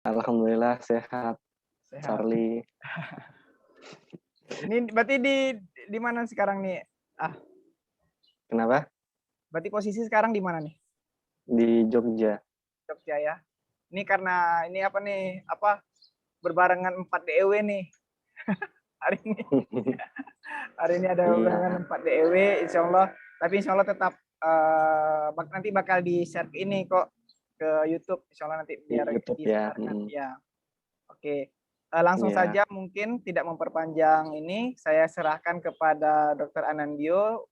Alhamdulillah sehat, Sehat. Charlie. Ini berarti di mana sekarang nih? Kenapa? Berarti posisi sekarang di mana nih? Di Jogja. Jogja ya. Ini karena ini apa nih? Berbarengan 4 DEW nih. Hari ini. Hari ini ada berbarengan Iya, 4 DEW, insya Allah. Tapi insya Allah tetap nanti bakal di-share ini kok ke YouTube. Insya Allah nanti di biar YouTube ya. disebarkan. Ya, oke. Langsung Iya, saja mungkin tidak memperpanjang ini, saya serahkan kepada Dr. Anandio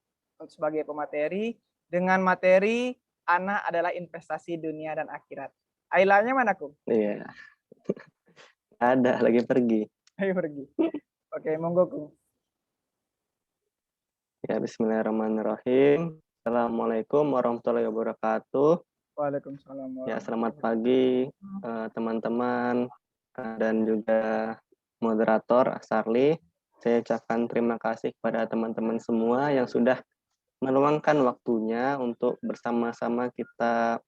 sebagai pemateri dengan materi anak adalah investasi dunia dan akhirat. Ailanya mana, Kum? iya. Ada lagi pergi. Ayo pergi. Oke, monggo, Kum. Ya, Bismillahirrahmanirrahim. Assalamualaikum warahmatullahi wabarakatuh. Waalaikumsalam Ya, warahmatullahi selamat wabarakatuh. pagi teman-teman dan juga moderator Charlie. Saya ucapkan terima kasih kepada teman-teman semua yang sudah meluangkan waktunya untuk bersama-sama kita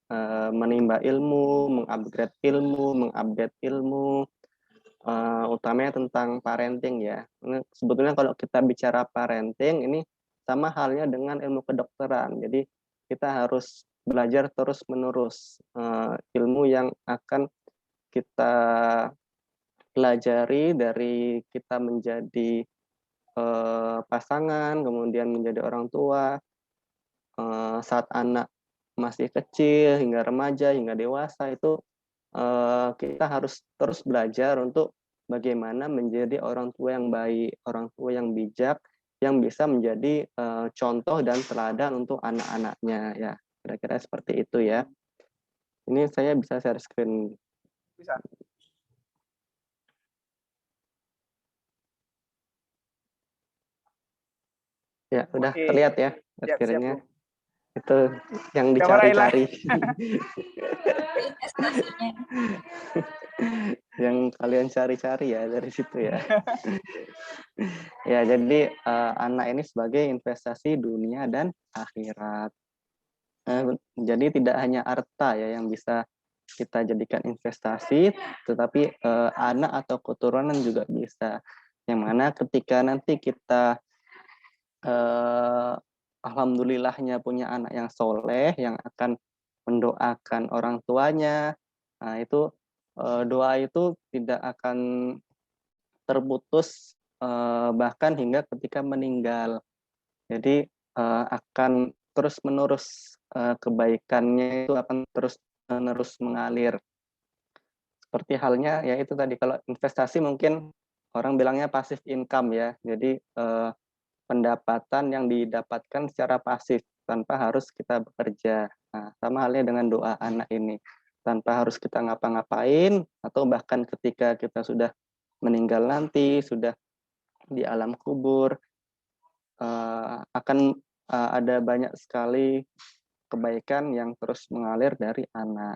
menimba ilmu, mengupgrade ilmu, utamanya tentang parenting ya. Ini sebetulnya kalau kita bicara parenting ini sama halnya dengan ilmu kedokteran. Jadi kita harus belajar terus-menerus ilmu yang akan kita pelajari dari kita menjadi pasangan, kemudian menjadi orang tua, saat anak masih kecil, hingga remaja, hingga dewasa itu kita harus terus belajar untuk bagaimana menjadi orang tua yang baik, orang tua yang bijak, yang bisa menjadi contoh dan teladan untuk anak-anaknya ya. Kira-kira seperti itu ya. Ini saya bisa share screen. Bisa. Ya, udah Oke, terlihat ya siap-siap, screen-nya. Kum. Itu yang Udah mulai lah. dicari-cari. Investasinya. Yang kalian cari-cari ya dari situ ya. Ya, jadi anak ini sebagai investasi dunia dan akhirat. Jadi tidak hanya harta ya yang bisa kita jadikan investasi, tetapi anak atau keturunan juga bisa. Yang mana ketika nanti kita alhamdulillahnya punya anak yang soleh, yang akan mendoakan orang tuanya, nah itu doa itu tidak akan terputus bahkan hingga ketika meninggal. Jadi akan terus-menerus kebaikannya itu akan terus-menerus mengalir. Seperti halnya ya itu tadi kalau investasi mungkin orang bilangnya passive income ya. Jadi pendapatan yang didapatkan secara pasif tanpa harus kita bekerja. Nah, sama halnya dengan doa anak ini. Tanpa harus kita ngapa-ngapain atau bahkan ketika kita sudah meninggal nanti, sudah di alam kubur, akan ada banyak sekali kebaikan yang terus mengalir dari anak.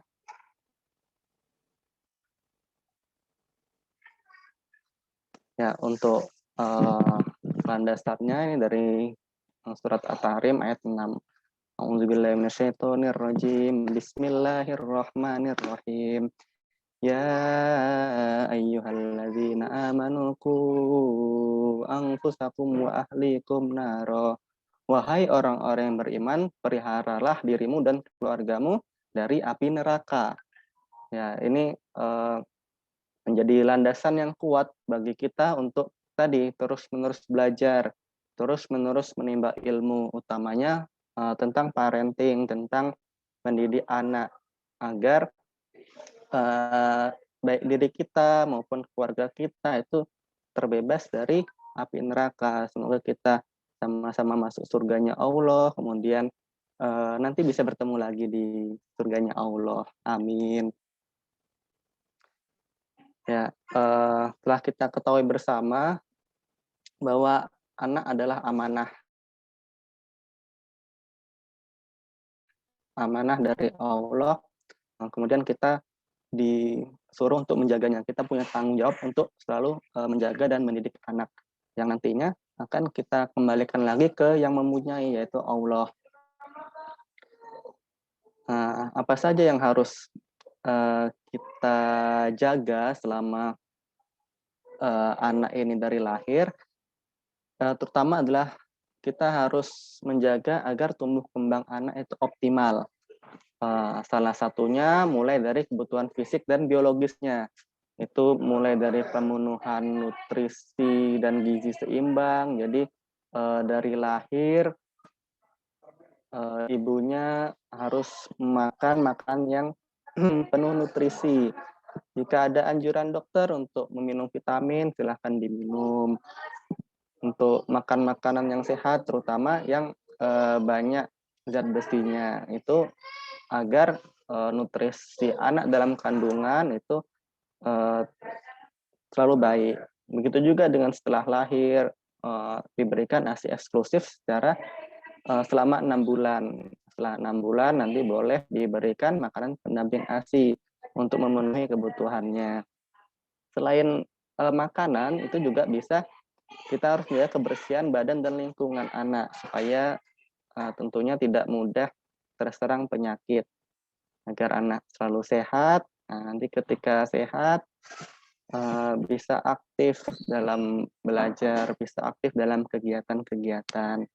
Ya, untuk landasannya ini dari surat At-Tahrim ayat 6. A'udzubillahi minasyaitonirrajim. Bismillahirrahmanirrahim. Ya ayyuhalladzina amanu qu anfusakum wa ahlikum naro. Wahai orang-orang yang beriman, peliharalah dirimu dan keluargamu dari api neraka. Ya, ini menjadi landasan yang kuat bagi kita untuk tadi terus-menerus belajar, terus-menerus menimba ilmu, utamanya tentang parenting, tentang mendidik anak agar baik diri kita maupun keluarga kita itu terbebas dari api neraka. Semoga kita sama-sama masuk surganya Allah, kemudian nanti bisa bertemu lagi di surganya Allah. Amin. Ya, telah kita ketahui bersama bahwa anak adalah amanah dari Allah. Kemudian kita disuruh untuk menjaganya. Kita punya tanggung jawab untuk selalu menjaga dan mendidik anak yang nantinya akan kita kembalikan lagi ke yang mempunyai, yaitu Allah. Apa saja yang harus kita jaga selama anak ini dari lahir, terutama adalah kita harus menjaga agar tumbuh kembang anak itu optimal. Salah satunya mulai dari kebutuhan fisik dan biologisnya. Itu mulai dari pemenuhan nutrisi dan gizi seimbang. Jadi dari lahir ibunya harus makan makan yang penuh nutrisi. Jika ada anjuran dokter untuk meminum vitamin, silahkan diminum. Untuk makan makanan yang sehat, terutama yang banyak zat besinya, itu agar nutrisi anak dalam kandungan itu selalu baik. Begitu juga dengan setelah lahir, diberikan ASI eksklusif secara selama 6 bulan. Setelah 6 bulan nanti boleh diberikan makanan pendamping ASI untuk memenuhi kebutuhannya. Selain makanan, itu juga bisa kita harus menjaga kebersihan badan dan lingkungan anak supaya tentunya tidak mudah terserang penyakit. Agar anak selalu sehat, nanti ketika sehat bisa aktif dalam belajar, bisa aktif dalam kegiatan-kegiatan.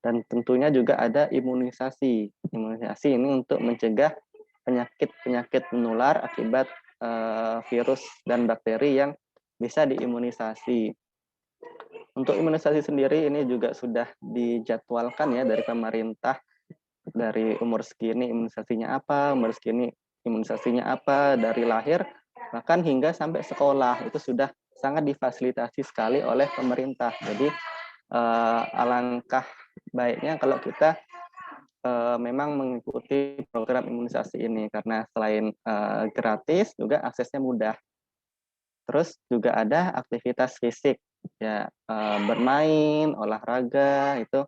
Dan tentunya juga ada imunisasi. Imunisasi ini untuk mencegah penyakit-penyakit menular akibat virus dan bakteri yang bisa diimunisasi. Untuk imunisasi sendiri ini juga sudah dijadwalkan ya dari pemerintah, dari umur segini imunisasinya apa, umur segini imunisasinya apa, dari lahir bahkan hingga sampai sekolah itu sudah sangat difasilitasi sekali oleh pemerintah. Jadi alangkah baiknya kalau kita memang mengikuti program imunisasi ini karena selain gratis juga aksesnya mudah. Terus juga ada aktivitas fisik ya, bermain, olahraga itu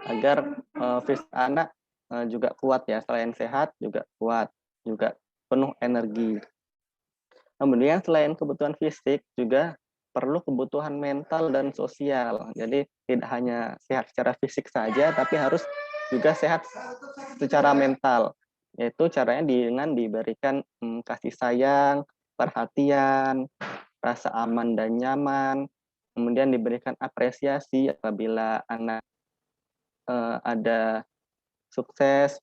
agar fisik anak juga kuat ya, selain sehat juga kuat, juga penuh energi. Kemudian selain kebutuhan fisik juga perlu kebutuhan mental dan sosial. Jadi tidak hanya sehat secara fisik saja, tapi harus juga sehat secara mental. Yaitu caranya dengan diberikan kasih sayang, perhatian, rasa aman dan nyaman, kemudian diberikan apresiasi apabila anak ada sukses,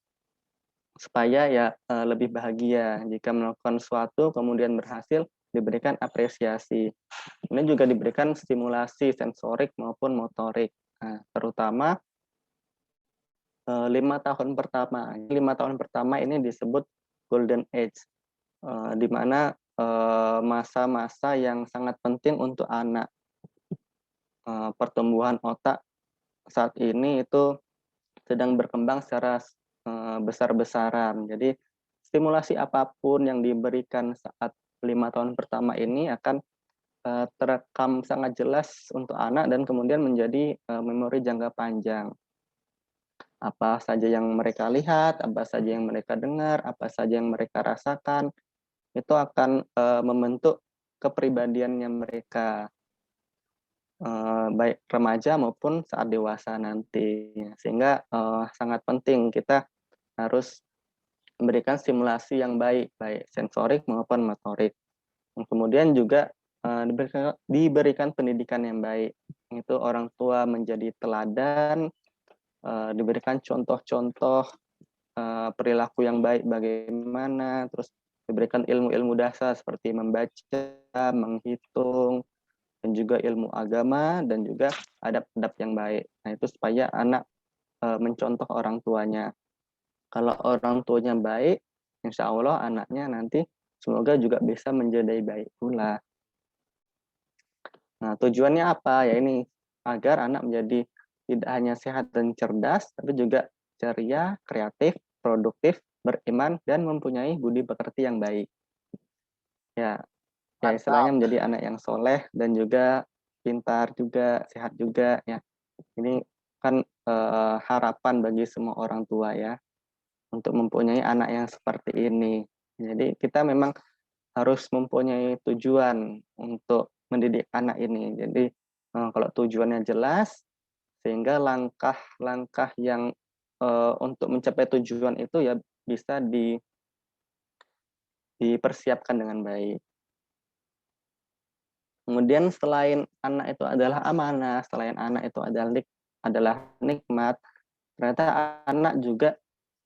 supaya ya lebih bahagia jika melakukan sesuatu kemudian berhasil diberikan apresiasi. Ini juga diberikan stimulasi sensorik maupun motorik. Nah, terutama 5 tahun pertama. 5 tahun pertama ini disebut golden age, di mana masa-masa yang sangat penting untuk anak. Pertumbuhan otak saat ini itu sedang berkembang secara besar-besaran. Jadi stimulasi apapun yang diberikan saat 5 tahun pertama ini akan terekam sangat jelas untuk anak dan kemudian menjadi memori jangka panjang. Apa saja yang mereka lihat, apa saja yang mereka dengar, apa saja yang mereka rasakan, itu akan membentuk kepribadiannya mereka, baik remaja maupun saat dewasa nanti. Sehingga sangat penting kita harus memberikan stimulasi yang baik, baik sensorik maupun motorik. Kemudian juga diberikan pendidikan yang baik. Itu orang tua menjadi teladan, diberikan contoh-contoh perilaku yang baik bagaimana, terus diberikan ilmu-ilmu dasar seperti membaca, menghitung, dan juga ilmu agama, dan juga adab-adab yang baik. Nah, itu supaya anak mencontoh orang tuanya. Kalau orang tuanya baik, insya Allah anaknya nanti semoga juga bisa menjadi baik pula. Nah, tujuannya apa? Ya ini, agar anak menjadi tidak hanya sehat dan cerdas, tapi juga ceria, kreatif, produktif, beriman, dan mempunyai budi pekerti yang baik. Ya, ya istilahnya Mantap. menjadi anak yang soleh dan juga pintar juga, sehat juga. Ya, ini kan harapan bagi semua orang tua ya, untuk mempunyai anak yang seperti ini. Jadi kita memang harus mempunyai tujuan untuk mendidik anak ini. Jadi kalau tujuannya jelas, sehingga langkah-langkah yang untuk mencapai tujuan itu ya bisa dipersiapkan dengan baik. Kemudian selain anak itu adalah amanah, selain anak itu adalah nikmat, ternyata anak juga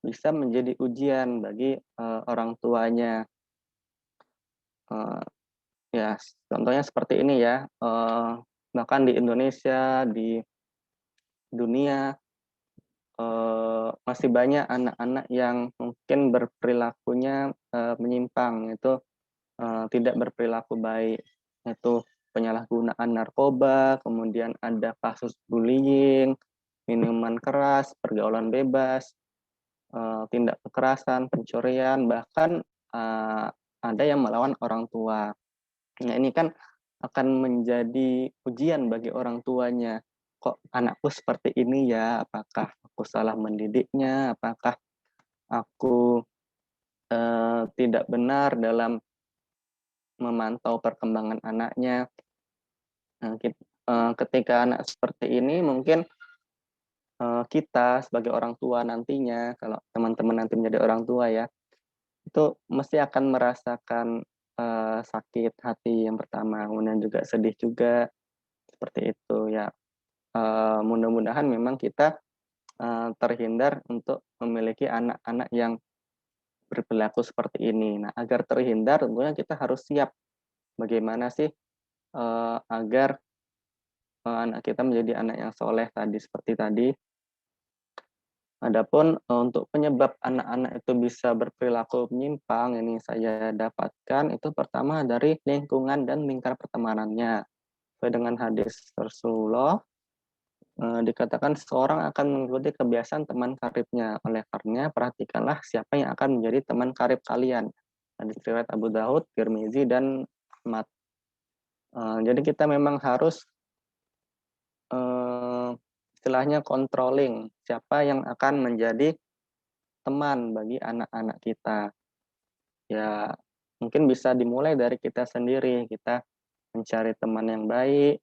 bisa menjadi ujian bagi, orang tuanya. Eee, ya contohnya seperti ini ya, bahkan di Indonesia, di dunia, masih banyak anak-anak yang mungkin berperilakunya, menyimpang, itu tidak berperilaku baik, itu penyalahgunaan narkoba, kemudian ada kasus bullying, minuman keras, pergaulan bebas, tindak kekerasan, pencurian, bahkan, ada yang melawan orang tua. Nah, ini kan akan menjadi ujian bagi orang tuanya. Kok anakku seperti ini ya? Apakah aku salah mendidiknya? Apakah aku, tidak benar dalam memantau perkembangan anaknya? Nah, ketika anak seperti ini mungkin, kita sebagai orang tua nantinya, kalau teman-teman nanti menjadi orang tua ya, itu mesti akan merasakan, sakit hati yang pertama, kemudian juga sedih juga, seperti itu ya. Mudah-mudahan memang kita, terhindar untuk memiliki anak-anak yang berperilaku seperti ini. Nah, agar terhindar tentunya kita harus siap bagaimana sih, agar, anak kita menjadi anak yang soleh tadi, seperti tadi. Adapun, untuk penyebab anak-anak itu bisa berperilaku menyimpang, ini saya dapatkan itu pertama dari lingkungan dan lingkar pertemanannya. Sesuai dengan hadis Rasulullah, dikatakan seseorang akan mengikuti kebiasaan teman karibnya. Oleh karenanya perhatikanlah siapa yang akan menjadi teman karib kalian. Hadis riwayat Abu Daud, Tirmizi, dan Ahmad. Jadi kita memang harus, eee, istilahnya controlling, siapa yang akan menjadi teman bagi anak-anak kita. Ya, mungkin bisa dimulai dari kita sendiri, kita mencari teman yang baik,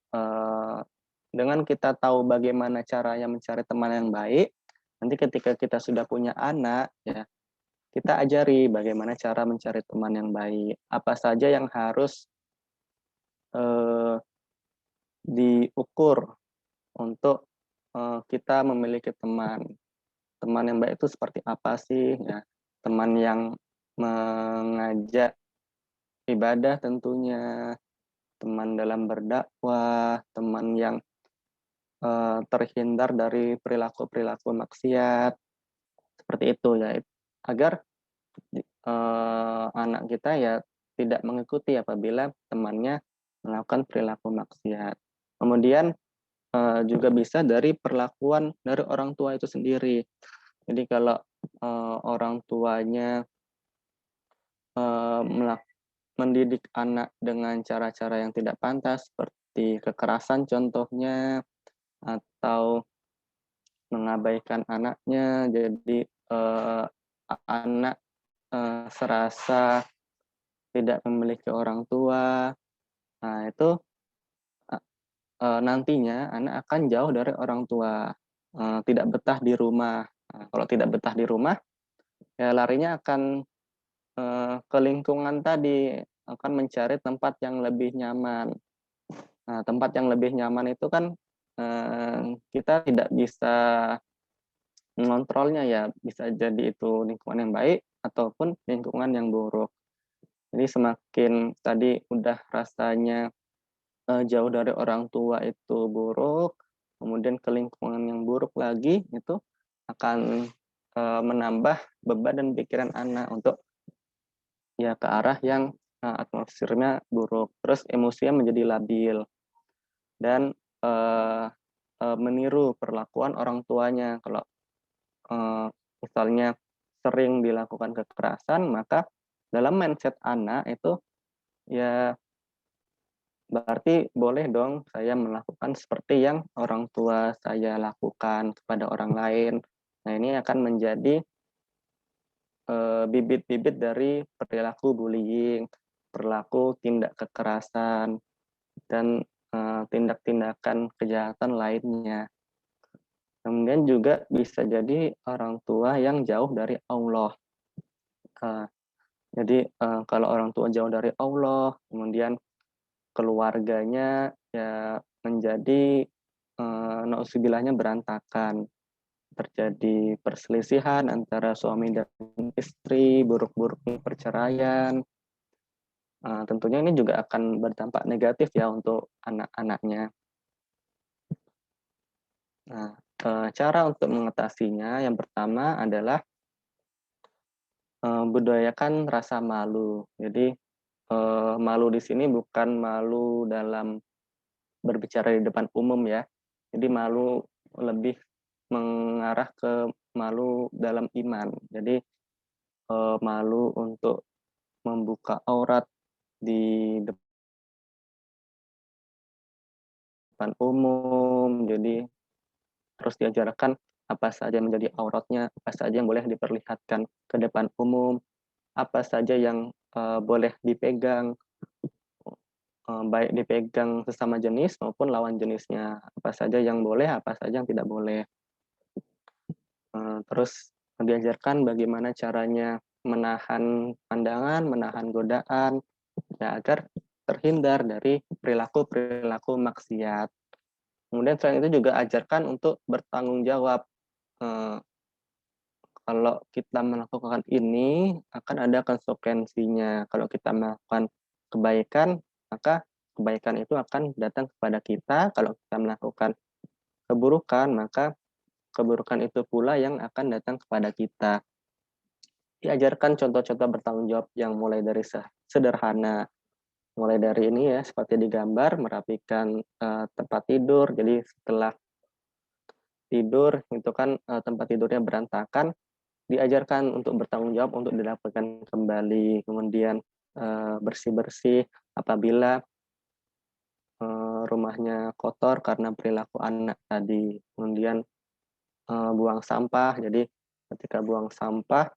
dengan kita tahu bagaimana caranya mencari teman yang baik, nanti ketika kita sudah punya anak, ya, kita ajari bagaimana cara mencari teman yang baik, apa saja yang harus, eee, diukur untuk, kita memiliki teman. Teman yang baik itu seperti apa sih, ya. Teman yang mengajak ibadah tentunya, teman dalam berdakwah, teman yang, terhindar dari perilaku-perilaku maksiat, seperti itu ya. Agar, anak kita ya tidak mengikuti apabila temannya melakukan perilaku maksiat. Kemudian, juga bisa dari perlakuan dari orang tua itu sendiri. Jadi kalau, orang tuanya, eee, melak mendidik anak dengan cara-cara yang tidak pantas, seperti kekerasan contohnya, atau mengabaikan anaknya, jadi, anak, serasa tidak memiliki orang tua. Nah itu, e nantinya anak akan jauh dari orang tua, tidak betah di rumah. Nah, kalau tidak betah di rumah, ya larinya akan, ke lingkungan tadi, akan mencari tempat yang lebih nyaman. Nah, tempat yang lebih nyaman itu kan, kita tidak bisa mengontrolnya ya, bisa jadi itu lingkungan yang baik ataupun lingkungan yang buruk. Jadi semakin tadi udah rasanya, jauh dari orang tua itu buruk, kemudian ke lingkungan yang buruk lagi, itu akan, menambah beban dan pikiran anak untuk ya ke arah yang, atmosfernya buruk, terus emosinya menjadi labil dan, eee meniru perlakuan orang tuanya. Kalau, misalnya sering dilakukan kekerasan, maka dalam mindset anak itu, ya berarti boleh dong saya melakukan seperti yang orang tua saya lakukan kepada orang lain. Nah, ini akan menjadi, bibit-bibit dari perilaku bullying, perilaku tindak kekerasan, dan, tindak-tindakan kejahatan lainnya. Kemudian juga bisa jadi orang tua yang jauh dari Allah. Eee, jadi, kalau orang tua jauh dari Allah, kemudian keluarganya ya menjadi, naudzubillah-nya berantakan, terjadi perselisihan antara suami dan istri, buruk-buruknya perceraian, tentunya ini juga akan berdampak negatif ya untuk anak-anaknya. Nah, cara untuk mengatasinya yang pertama adalah, budayakan rasa malu. Jadi, malu di sini bukan malu dalam berbicara di depan umum ya. Jadi malu lebih mengarah ke malu dalam iman. Jadi, malu untuk membuka aurat di depan umum, jadi terus diajarkan apa saja yang menjadi auratnya, apa saja yang boleh diperlihatkan ke depan umum, apa saja yang, boleh dipegang, baik dipegang sesama jenis maupun lawan jenisnya, apa saja yang boleh, apa saja yang tidak boleh. Terus diajarkan bagaimana caranya menahan pandangan, menahan godaan, ya agar terhindar dari perilaku-perilaku maksiat. Kemudian selain itu juga ajarkan untuk bertanggung jawab, eee, kalau kita melakukan ini akan ada konsekuensinya. Kalau kita melakukan kebaikan, maka kebaikan itu akan datang kepada kita, kalau kita melakukan keburukan, maka keburukan itu pula yang akan datang kepada kita. Diajarkan contoh-contoh bertanggung jawab yang mulai dari sederhana, mulai dari ini ya, seperti digambar, merapikan, tempat tidur. Jadi setelah tidur itu kan, tempat tidurnya berantakan, diajarkan untuk bertanggung jawab untuk didapatkan kembali. Kemudian, bersih-bersih apabila, rumahnya kotor karena perilaku anak tadi. Kemudian, buang sampah, jadi ketika buang sampah,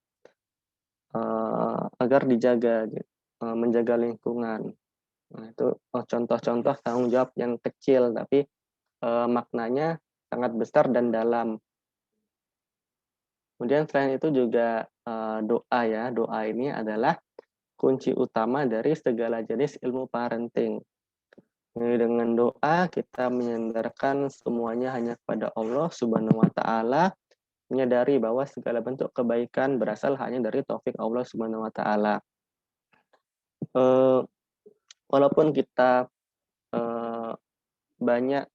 agar dijaga menjaga lingkungan. Nah itu, contoh-contoh tanggung jawab yang kecil tapi, maknanya sangat besar dan dalam. Kemudian selain itu juga, doa ya, doa ini adalah kunci utama dari segala jenis ilmu parenting. Jadi dengan doa kita menyandarkan semuanya hanya kepada Allah Subhanahu wa taala, menyadari bahwa segala bentuk kebaikan berasal hanya dari taufik Allah Subhanahu wa taala. Eee, Walaupun kita, eee, banyak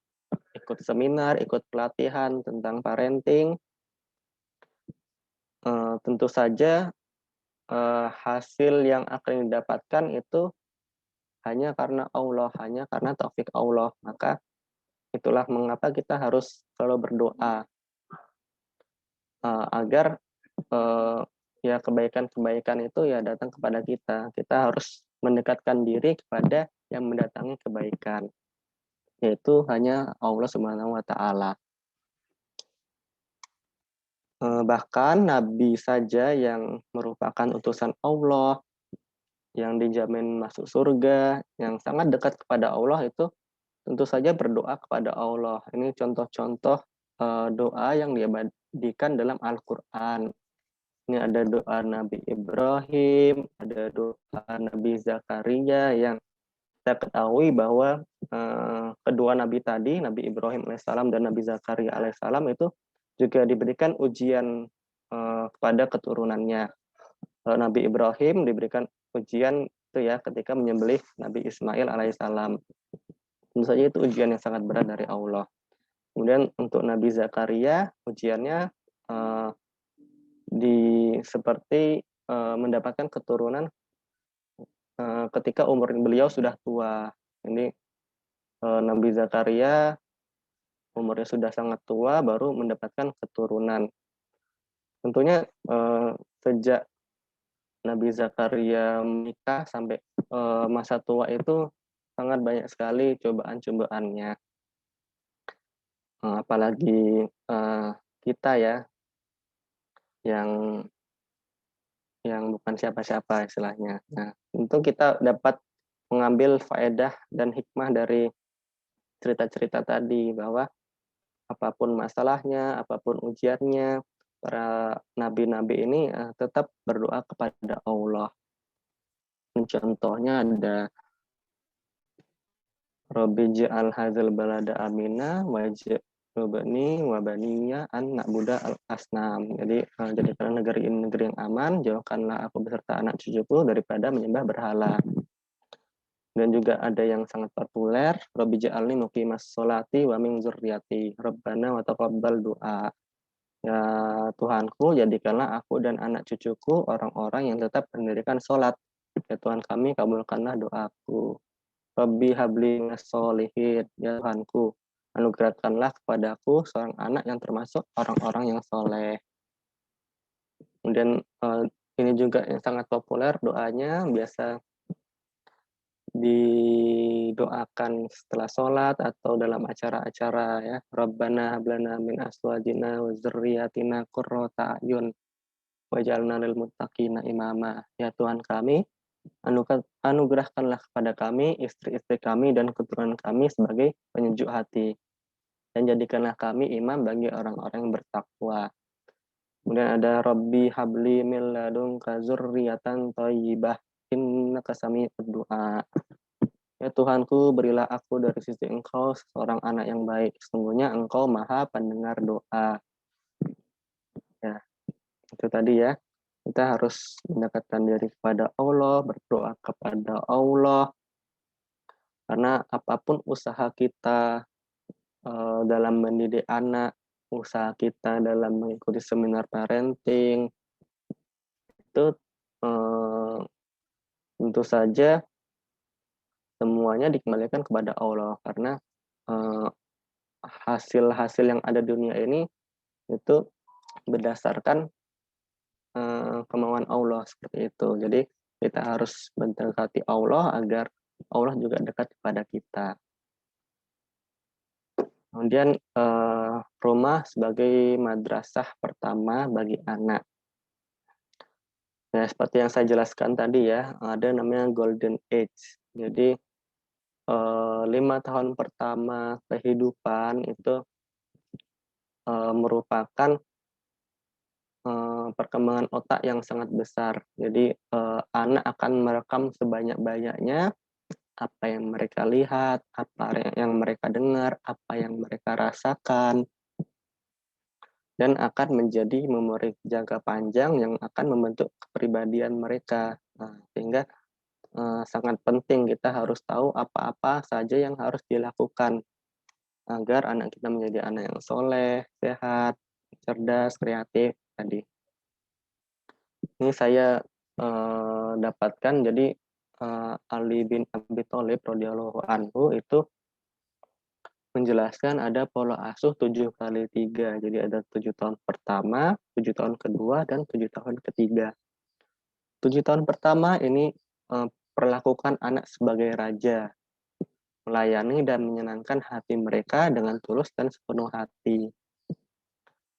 ikut seminar, ikut pelatihan tentang parenting, tentu saja, hasil yang akan didapatkan itu hanya karena Allah, hanya karena taufik Allah. Maka itulah mengapa kita harus selalu berdoa, agar, eee, ya kebaikan-kebaikan itu ya datang kepada kita. Kita harus mendekatkan diri kepada yang mendatangi kebaikan, yaitu hanya Allah Subhanahu wa taala. Bahkan nabi saja yang merupakan utusan Allah, yang dijamin masuk surga, yang sangat dekat kepada Allah itu tentu saja berdoa kepada Allah. Ini contoh-contoh, doa yang diabadikan dalam Al-Qur'an. Ini ada doa Nabi Ibrahim, ada doa Nabi Zakaria yang kita ketahui bahwa, kedua nabi tadi, Nabi Ibrahim alaihissalam dan Nabi Zakaria alaihissalam itu juga diberikan ujian, kepada keturunannya. Nabi Ibrahim diberikan ujian itu ya ketika menyembelih Nabi Ismail alaihissalam. Tentu saja itu ujian yang sangat berat dari Allah. Kemudian untuk Nabi Zakaria ujiannya, eee, seperti, mendapatkan keturunan, ketika umur beliau sudah tua. Ini, Nabi Zakaria umurnya sudah sangat tua baru mendapatkan keturunan. Tentunya, sejak Nabi Zakaria menikah sampai, masa tua itu sangat banyak sekali cobaan-cobaannya, apalagi, kita ya yang bukan siapa-siapa istilahnya. Nah, tentu kita dapat mengambil faedah dan hikmah dari cerita-cerita tadi bahwa apapun masalahnya, apapun ujiannya, para nabi-nabi ini tetap berdoa kepada Allah. Contohnya ada Rabbi ja'al hadzal balada amina waj'alni wa baniya an na'budu al asnam. Jadi jadikanlah negeri ini negeri yang aman, jauhkanlah aku beserta anak cucuku daripada menyembah berhala. Dan juga ada yang sangat populer, Rabbi ja'alni muqimas sholati wa min dzurriyyati rabbana wa taqabbal du'a. Ya Tuhanku, jadikanlah aku dan anak cucuku orang-orang yang tetap mendirikan sholat. Ya Tuhan kami, kabulkanlah doaku. Rabbi habli minas sholihin, ya Tuhanku, anugerahkanlah kepadaku seorang anak yang termasuk orang-orang yang soleh. Kemudian ini juga yang sangat populer doanya, biasa didoakan setelah sholat atau dalam acara-acara ya. Rabbana hablana min azwajina wa dzurriyyatina qurrata a'yun waj'alna lil muttaqina imama. Ya Tuhan kami, anugerahkanlah kepada kami, istri-istri kami, dan keturunan kami sebagai penyejuk hati. Dan jadikanlah kami imam bagi orang-orang yang bertakwa. Kemudian ada Rabbi habli min ladunka dzurriyyatan thayyibah innaka sami'ud du'a. Ya Tuhanku, berilah aku dari sisi Engkau seorang anak yang baik. Sesungguhnya Engkau Maha pendengar doa. Ya, itu tadi ya. Kita harus mendekatkan diri kepada Allah, berdoa kepada Allah, karena apapun usaha kita dalam mendidik anak, usaha kita dalam mengikuti seminar parenting, itu tentu saja semuanya dikembalikan kepada Allah, karena hasil-hasil yang ada di dunia ini itu berdasarkan kemauan Allah seperti itu. Jadi kita harus mendekati Allah agar Allah juga dekat kepada kita. Kemudian rumah sebagai madrasah pertama bagi anak. Nah, seperti yang saya jelaskan tadi ya, ada namanya golden age. Jadi 5 tahun pertama kehidupan itu merupakan perkembangan otak yang sangat besar. Jadi anak akan merekam sebanyak-banyaknya apa yang mereka lihat, apa yang mereka dengar, apa yang mereka rasakan, dan akan menjadi memori jangka panjang yang akan membentuk kepribadian mereka. Nah, sehingga sangat penting kita harus tahu apa-apa saja yang harus dilakukan agar anak kita menjadi anak yang soleh, sehat, cerdas, kreatif tadi. Ini saya dapatkan, jadi Ali bin Abi Thalib radhiyallahu anhu itu menjelaskan ada pola asuh 7x3. Jadi ada 7 tahun pertama, 7 tahun kedua, dan 7 tahun ketiga. 7 tahun pertama ini perlakukan anak sebagai raja, melayani dan menyenangkan hati mereka dengan tulus dan sepenuh hati.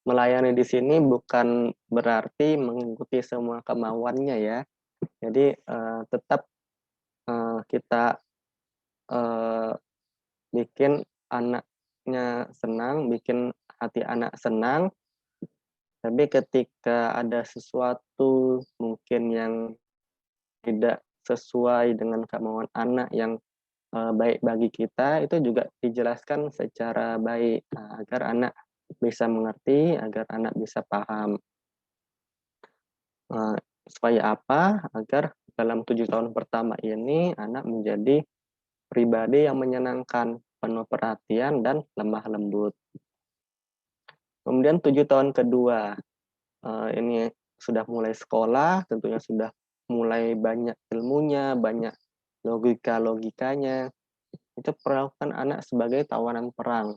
Melayani di sini bukan berarti mengikuti semua kemauannya ya. Jadi tetap kita bikin anaknya senang, bikin hati anak senang. Tapi ketika ada sesuatu mungkin yang tidak sesuai dengan kemauan anak yang baik bagi kita, itu juga dijelaskan secara baik agar anak bisa mengerti, agar anak bisa paham. Supaya apa? Agar dalam 7 tahun pertama ini anak menjadi pribadi yang menyenangkan, penuh perhatian, dan lemah lembut. Kemudian 7 tahun kedua, ini sudah mulai sekolah, tentunya sudah mulai banyak ilmunya, banyak logika-logikanya. Itu perlakukan anak sebagai tawanan perang.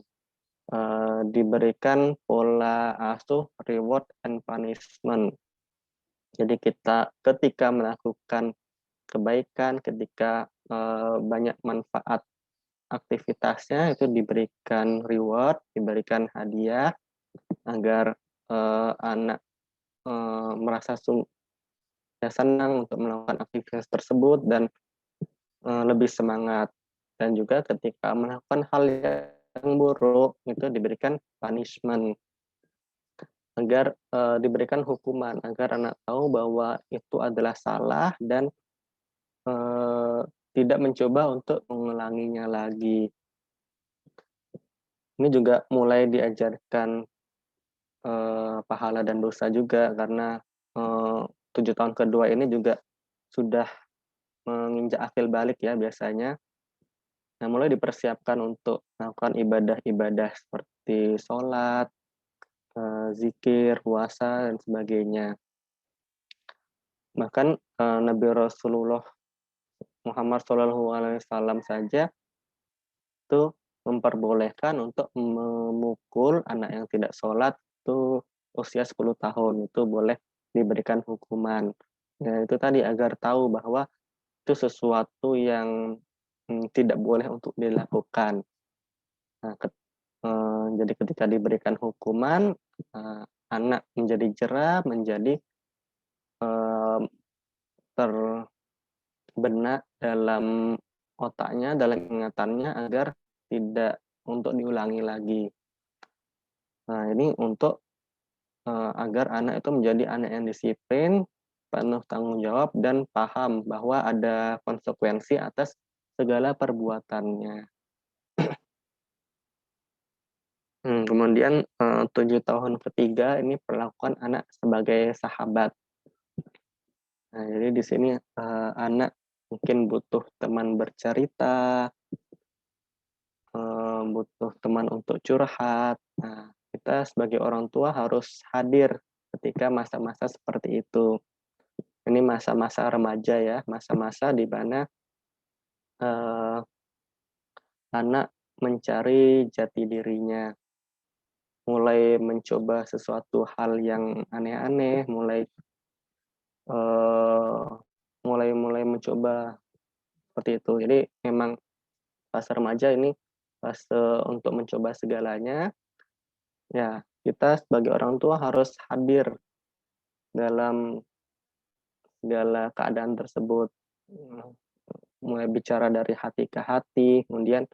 Diberikan pola asuh reward and punishment. Jadi kita ketika melakukan kebaikan, ketika banyak manfaat aktivitasnya, itu diberikan reward, diberikan hadiah agar anak merasa senang untuk melakukan aktivitas tersebut dan lebih semangat. Dan juga ketika melakukan hal yang buruk itu diberikan punishment. agar diberikan hukuman, agar anak tahu bahwa itu adalah salah dan Eee, tidak mencoba untuk mengulanginya lagi. Ini juga mulai diajarkan, pahala dan dosa juga karena, eee, 7 tahun kedua ini juga sudah menginjak akil balik ya biasanya. Nah, mulai dipersiapkan untuk melakukan ibadah-ibadah seperti sholat, zikir, puasa, dan sebagainya. Bahkan, Nabi Rasulullah Muhammad SAW saja itu memperbolehkan untuk memukul anak yang tidak sholat itu usia 10 tahun, itu boleh diberikan hukuman. Ya itu tadi agar tahu bahwa itu sesuatu yang, tidak boleh untuk dilakukan. Nah, jadi ketika diberikan hukuman, anak menjadi jera, menjadi, mmm, terbenak dalam otaknya, dalam ingatannya agar tidak untuk diulangi lagi. Nah, ini untuk, agar anak itu menjadi anak yang disiplin, penuh tanggung jawab, dan paham bahwa ada konsekuensi atas segala perbuatannya. Kemudian, 7 tahun ketiga ini perlakukan anak sebagai sahabat. Nah, jadi di sini, anak mungkin butuh teman bercerita, butuh teman untuk curhat. Nah, kita sebagai orang tua harus hadir ketika masa-masa seperti itu. Ini masa-masa remaja ya, masa-masa di mana, eee, anak mencari jati dirinya, mulai mencoba sesuatu hal yang aneh-aneh, eee, mulai mencoba seperti itu. Jadi memang fase remaja ini fase untuk mencoba segalanya, ya kita sebagai orang tua harus hadir dalam segala keadaan tersebut. Mmm, Mulai bicara dari hati ke hati, kemudian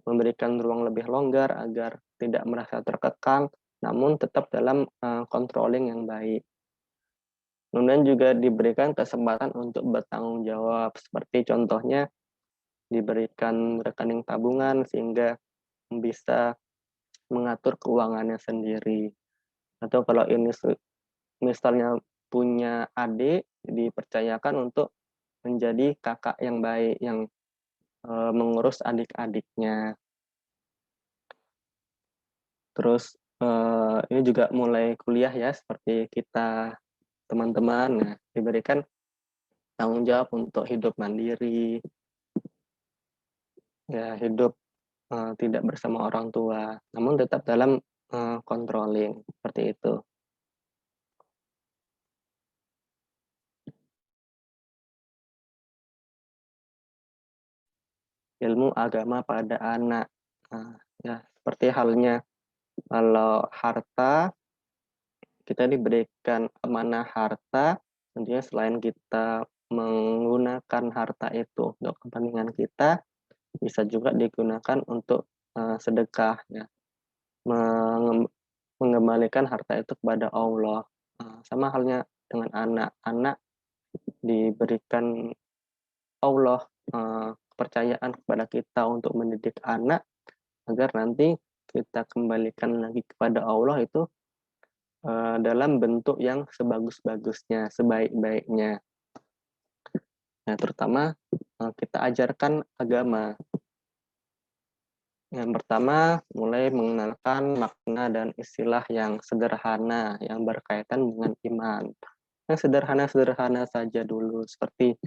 memberikan ruang lebih longgar agar tidak merasa terkekang, namun tetap dalam, controlling yang baik. Kemudian juga diberikan kesempatan untuk bertanggung jawab, seperti contohnya diberikan rekening tabungan sehingga bisa mengatur keuangannya sendiri. Atau kalau ini misalnya punya adik, dipercayakan untuk menjadi kakak yang baik, yang, mengurus adik-adiknya. Terus, ini juga mulai kuliah ya, seperti kita teman-teman. Nah, diberikan tanggung jawab untuk hidup mandiri, ya hidup, tidak bersama orang tua, namun tetap dalam, controlling, seperti itu. Ilmu agama pada anak. Ya seperti halnya kalau harta, kita diberikan amanah harta, tentunya selain kita menggunakan harta itu untuk kepentingan kita, bisa juga digunakan untuk, sedekah ya, mengem mengembalikan harta itu kepada Allah. Sama halnya dengan anak, anak diberikan Allah, kepercayaan kepada kita untuk mendidik anak agar nanti kita kembalikan lagi kepada Allah itu, dalam bentuk yang sebagus-bagusnya, sebaik-baiknya. Nah, terutama, kita ajarkan agama. Yang pertama, mulai mengenalkan makna dan istilah yang sederhana, yang berkaitan dengan iman. Yang sederhana-sederhana saja dulu, seperti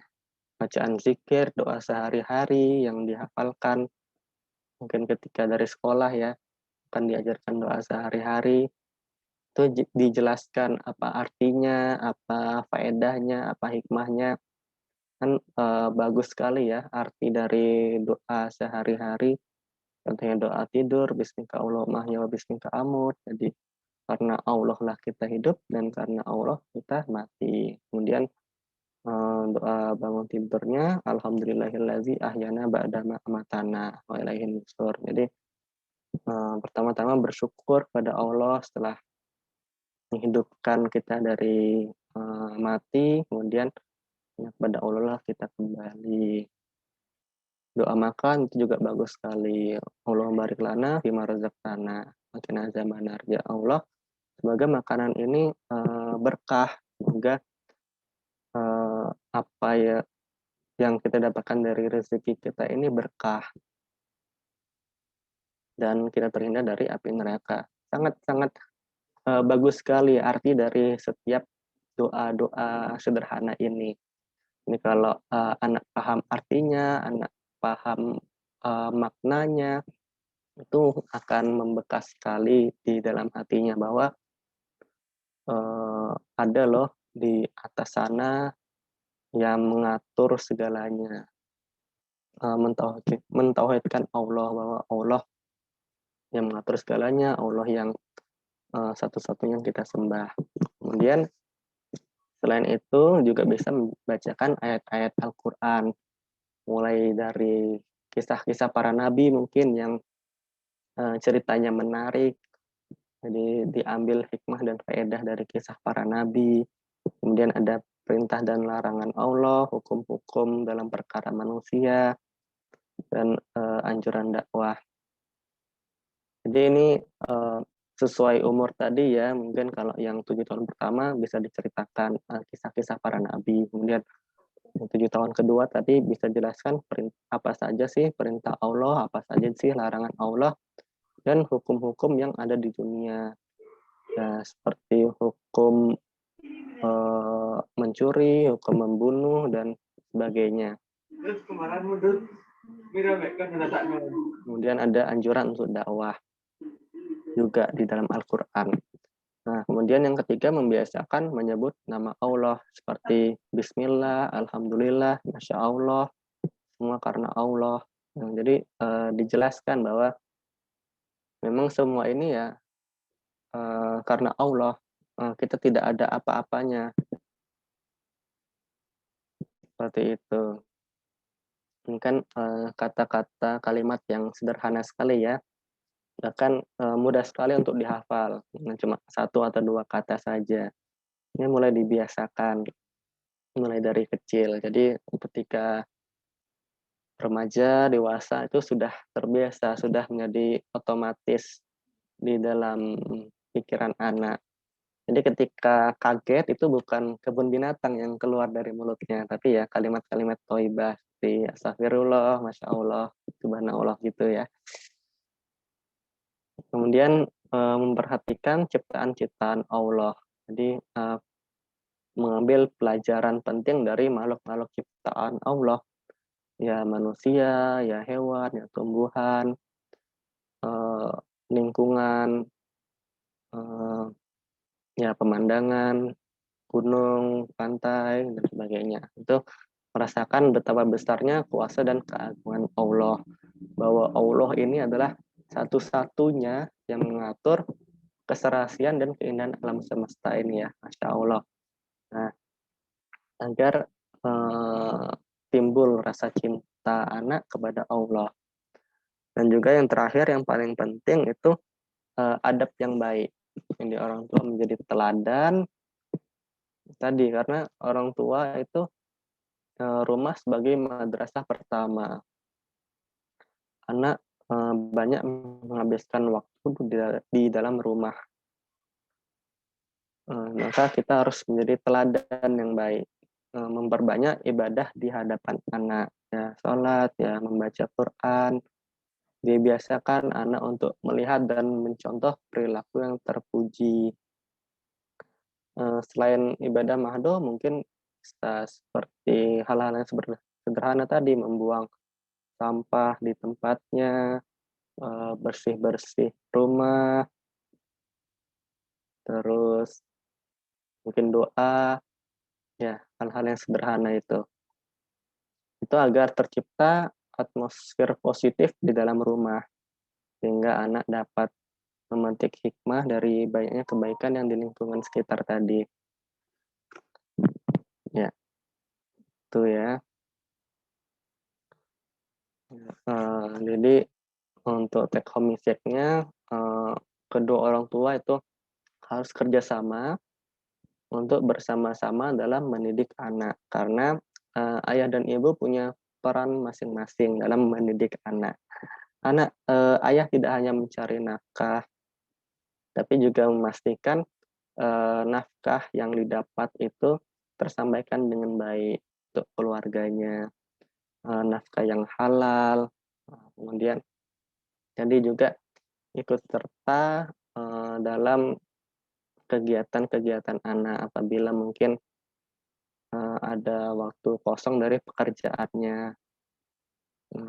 bacaan zikir, doa sehari-hari yang dihafalkan. Mungkin ketika dari sekolah ya, akan diajarkan doa sehari-hari. Itu dijelaskan apa artinya, apa faedahnya, apa hikmahnya. Kan, bagus sekali ya arti dari doa sehari-hari, contohnya doa tidur, "Bismika Allahumma ahya wa bismika amut." Jadi, karena Allah lah kita hidup dan karena Allah kita mati. Kemudian, doa bangun tidurnya, "Alhamdulillahillazi ahyana ba'dama amatana wa ilaihin nusyur." Jadi, pertama-tama bersyukur pada Allah setelah menghidupkan kita dari mati, kemudian kepada Allah lah kita kembali. Doa makan itu juga bagus sekali. Allah barik lana fima razaqtana wa qina azabannar. Ya Allah, semoga makanan ini berkah, semoga apa ya yang kita dapatkan dari rezeki kita ini berkah dan kita terhindar dari api neraka. Sangat-sangat bagus sekali arti dari setiap doa-doa sederhana ini. Ini kalau anak paham artinya, anak paham maknanya, itu akan membekas sekali di dalam hatinya bahwa ada loh di atas sana yang mengatur segalanya. Mentauhidkan Allah bahwa Allah yang mengatur segalanya, Allah yang satu-satunya yang kita sembah. Kemudian selain itu juga bisa membacakan ayat-ayat Al-Quran, mulai dari kisah-kisah para nabi mungkin yang ceritanya menarik, jadi diambil hikmah dan faedah dari kisah para nabi. Kemudian ada perintah dan larangan Allah, hukum-hukum dalam perkara manusia, dan anjuran dakwah. Jadi ini sesuai umur tadi ya, mungkin kalau yang 7 tahun pertama bisa diceritakan kisah-kisah para nabi. Kemudian 7 tahun kedua tadi bisa jelaskan apa saja sih perintah Allah, apa saja sih larangan Allah, dan hukum-hukum yang ada di dunia. Nah, seperti hukum mencuri, hukum membunuh, dan sebagainya. Kemudian ada anjuran untuk dakwah juga di dalam Al-Quran. Nah, kemudian yang ketiga membiasakan menyebut nama Allah seperti Bismillah, Alhamdulillah, Masya Allah, semua karena Allah. Nah, jadi dijelaskan bahwa memang semua ini ya karena Allah, kita tidak ada apa-apanya, seperti itu. Ini kan kata-kata kalimat yang sederhana sekali ya, bahkan mudah sekali untuk dihafal, cuma 1 atau 2 kata saja. Ini mulai dibiasakan, mulai dari kecil. Jadi ketika remaja, dewasa itu sudah terbiasa, sudah menjadi otomatis di dalam pikiran anak. Jadi ketika kaget itu bukan kebun binatang yang keluar dari mulutnya, tapi ya kalimat-kalimat thayyibah seperti astagfirullah, masya Allah, subhanallah gitu ya. Kemudian memperhatikan ciptaan-ciptaan Allah. Jadi mengambil pelajaran penting dari makhluk-makhluk ciptaan Allah, ya manusia, ya hewan, ya tumbuhan, lingkungan, ya pemandangan, gunung, pantai, dan sebagainya. Itu merasakan betapa besarnya kuasa dan keagungan Allah. Bahwa Allah ini adalah satu-satunya yang mengatur keserasian dan keindahan alam semesta ini ya. Masya Allah. Nah, agar timbul rasa cinta anak kepada Allah. Dan juga yang terakhir, yang paling penting itu adab yang baik. Jadi orang tua menjadi teladan tadi, karena orang tua itu rumah sebagai madrasah pertama. Anak banyak menghabiskan waktu di dalam rumah. Maka kita harus menjadi teladan yang baik. Memperbanyak ibadah di hadapan anak. Ya, sholat, ya, membaca Quran. Dibiasakan anak untuk melihat dan mencontoh perilaku yang terpuji. Selain ibadah mahdoh, mungkin bisa seperti hal-hal yang sederhana tadi, membuang sampah di tempatnya, bersih-bersih rumah, terus mungkin doa, ya hal-hal yang sederhana itu. Itu agar tercipta atmosfer positif di dalam rumah, sehingga anak dapat memetik hikmah dari banyaknya kebaikan yang di lingkungan sekitar tadi. Ya, itu ya. Jadi untuk take home message-nya, kedua orang tua itu harus kerjasama untuk bersama-sama dalam mendidik anak. Karena ayah dan ibu punya peran masing-masing dalam mendidik anak. Ayah tidak hanya mencari nafkah, tapi juga memastikan nafkah yang didapat itu tersampaikan dengan baik untuk keluarganya, nafkah yang halal, kemudian jadi juga ikut serta dalam kegiatan-kegiatan anak apabila mungkin ada waktu kosong dari pekerjaannya,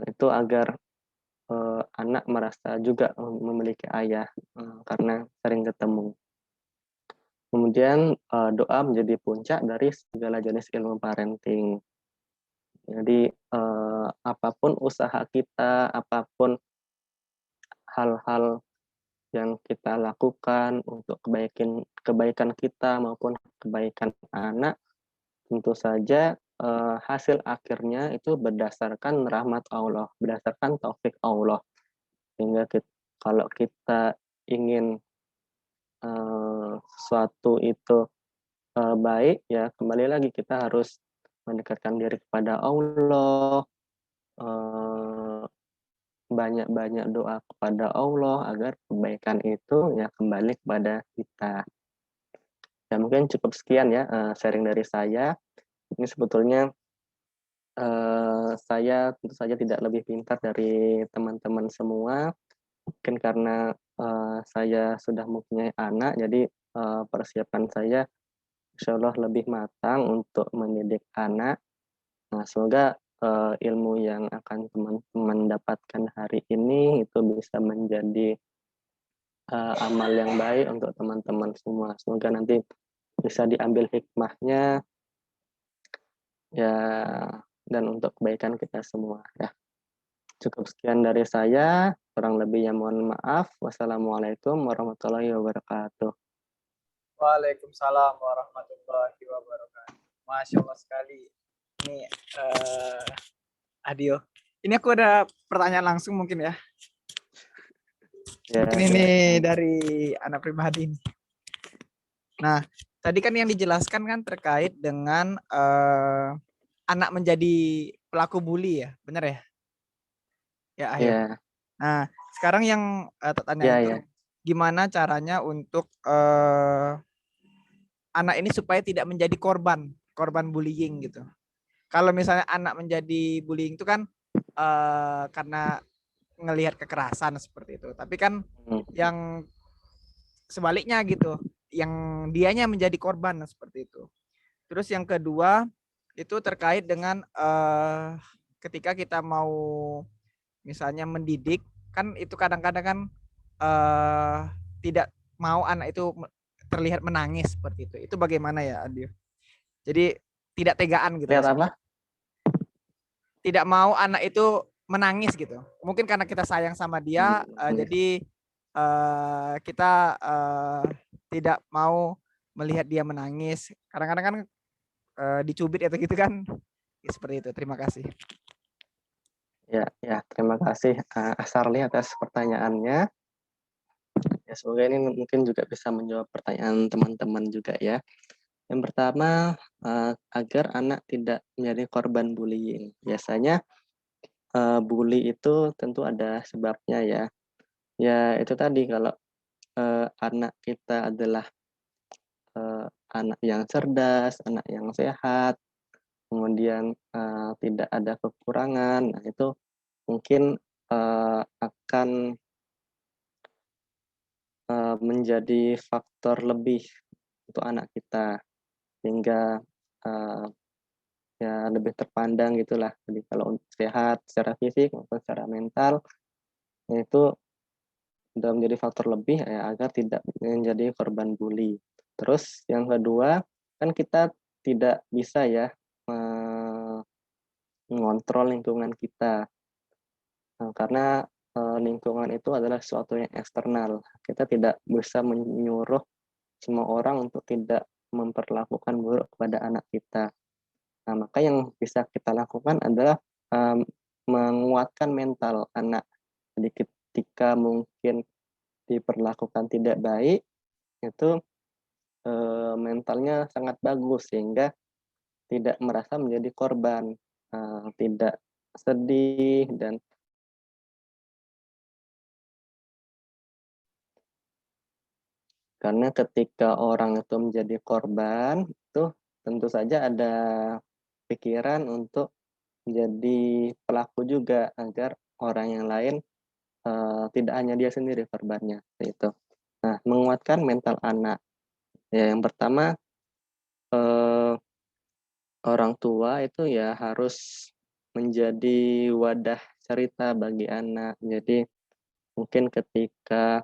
itu agar anak merasa juga memiliki ayah karena sering ketemu. Kemudian doa menjadi puncak dari segala jenis ilmu parenting. Jadi apapun usaha kita, apapun hal-hal yang kita lakukan untuk kebaikan kita maupun kebaikan anak, tentu saja hasil akhirnya itu berdasarkan rahmat Allah, berdasarkan taufik Allah. Sehingga kalau kita ingin sesuatu itu baik, ya kembali lagi kita harus mendekatkan diri kepada Allah, banyak-banyak doa kepada Allah agar kebaikan itu ya kembali kepada kita. Ya mungkin cukup sekian ya sharing dari saya. Ini sebetulnya saya tentu saja tidak lebih pintar dari teman-teman semua. Mungkin karena saya sudah mempunyai anak, jadi persiapan saya insya Allah lebih matang untuk mendidik anak. Nah, semoga ilmu yang akan teman-teman dapatkan hari ini itu bisa menjadi amal yang baik untuk teman-teman semua. Semoga nanti bisa diambil hikmahnya ya dan untuk kebaikan kita semua ya. Cukup sekian dari saya, kurang lebihnya mohon maaf. Wassalamualaikum warahmatullahi wabarakatuh. Waalaikumsalam warahmatullahi wabarakatuh. Masya Allah sekali. Ini Adio. Ini aku ada pertanyaan langsung mungkin ya. Ya, Mungkin ini dari anak pribadi. Nah, tadi kan yang dijelaskan kan terkait dengan anak menjadi pelaku bully ya, benar ya? Ya, ayo. ya, Nah, sekarang yang tanya ya, itu ya. gimana caranya untuk anak ini supaya tidak menjadi korban bullying gitu. Kalau misalnya anak menjadi bullying itu kan karena ngelihat kekerasan seperti itu. Tapi kan yang sebaliknya gitu, yang dianya menjadi korban seperti itu. Terus yang kedua itu terkait dengan ketika kita mau misalnya mendidik, kan itu kadang-kadang kan tidak mau anak itu terlihat menangis seperti itu. Itu bagaimana ya, Adio? Jadi tidak tegaan gitu. Lihat apa? Tidak mau anak itu menangis gitu. Mungkin karena kita sayang sama dia, jadi kita tidak mau melihat dia menangis. Kadang-kadang kan dicubit atau gitu kan. Seperti itu. Terima kasih. Ya, terima kasih Asarli atas pertanyaannya. Ya, semoga ini mungkin juga bisa menjawab pertanyaan teman-teman juga ya. Yang pertama, agar anak tidak menjadi korban bullying. Biasanya bully itu tentu ada sebabnya ya. Ya itu tadi kalau anak kita adalah anak yang cerdas, anak yang sehat, kemudian tidak ada kekurangan, nah itu mungkin akan menjadi faktor lebih untuk anak kita sehingga uh, ya lebih terpandang gitulah. Jadi kalau sehat secara fisik maupun secara mental itu sudah menjadi faktor lebih ya agar tidak menjadi korban bully. Terus yang kedua kan kita tidak bisa ya mengontrol lingkungan kita karena lingkungan itu adalah sesuatu yang eksternal. Kita tidak bisa menyuruh semua orang untuk tidak memperlakukan buruk kepada anak kita. Nah, maka yang bisa kita lakukan adalah menguatkan mental anak. Jadi ketika mungkin diperlakukan tidak baik, itu mentalnya sangat bagus sehingga tidak merasa menjadi korban, tidak sedih dan karena ketika orang itu menjadi korban, itu tentu saja ada pikiran untuk menjadi pelaku juga agar orang yang lain, tidak hanya dia sendiri korbannya, seperti itu. Nah, menguatkan mental anak, ya yang pertama, eee, orang tua itu ya harus menjadi wadah cerita bagi anak. Jadi mungkin ketika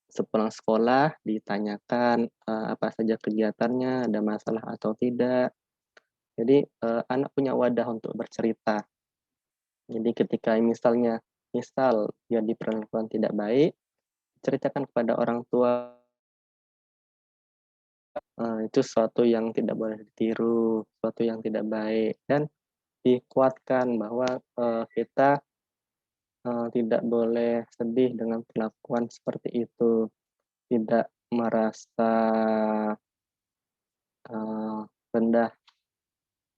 sepulang sekolah ditanyakan, apa saja kegiatannya, ada masalah atau tidak. Jadi, anak punya wadah untuk bercerita. Jadi ketika misal dia diperlakukan tidak baik, ceritakan kepada orang tua, itu sesuatu yang tidak boleh ditiru, sesuatu yang tidak baik, dan dikuatkan bahwa, kita, tidak boleh sedih dengan perlakuan seperti itu, tidak merasa, eee, rendah,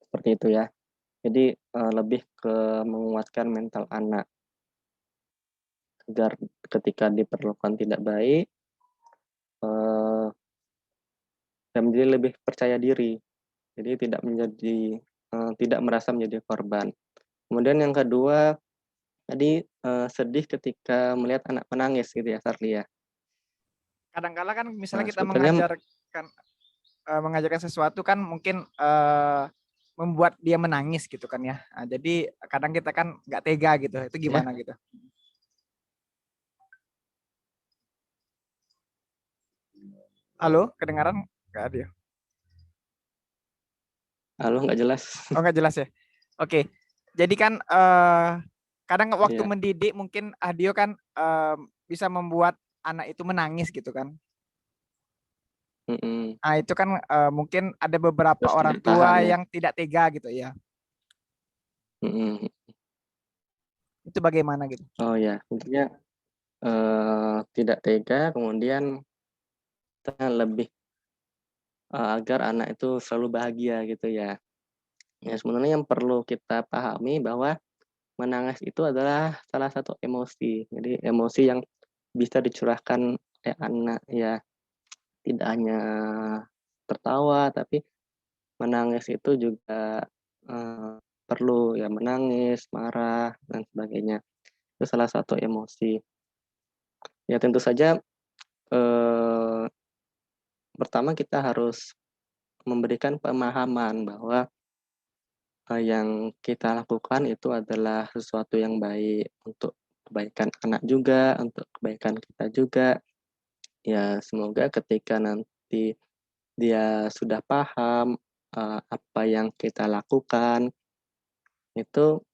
seperti itu ya. Jadi, lebih ke menguatkan mental anak, agar ketika diperlakukan tidak baik, eee, dan menjadi lebih percaya diri. Jadi tidak merasa menjadi korban. Kemudian yang kedua, tadi, sedih ketika melihat anak menangis gitu ya, Sarli ya. Kadang-kala kan misalnya Nah kita sebetulnya mengajarkan sesuatu kan mungkin, membuat dia menangis gitu kan ya. Nah, jadi kadang kita kan nggak tega gitu, itu ya, gimana gitu? Halo, kedengaran nggak ada ya? halo nggak jelas. Oh nggak jelas ya? Oke, jadi kan kadang waktu Iya, mendidik mungkin Adio kan bisa membuat anak itu menangis gitu kan. mhm, Nah itu kan mungkin ada beberapa terus orang tidak tahan tua ya, yang tidak tega gitu ya. mhm. Itu bagaimana gitu? Oh ya, intinya, tidak tega kemudian kita lebih, agar anak itu selalu bahagia gitu ya. Ya sebenarnya yang perlu kita pahami bahwa menangis itu adalah salah satu emosi. Jadi emosi yang bisa dicurahkan oleh anak ya, tidak hanya tertawa, tapi menangis itu juga, perlu ya, menangis, marah, dan sebagainya. Itu salah satu emosi. Ya tentu saja, eee, pertama kita harus memberikan pemahaman bahwa, yang kita lakukan itu adalah sesuatu yang baik untuk kebaikan anak juga, untuk kebaikan kita juga. Ya semoga ketika nanti dia sudah paham, apa yang kita lakukan, itu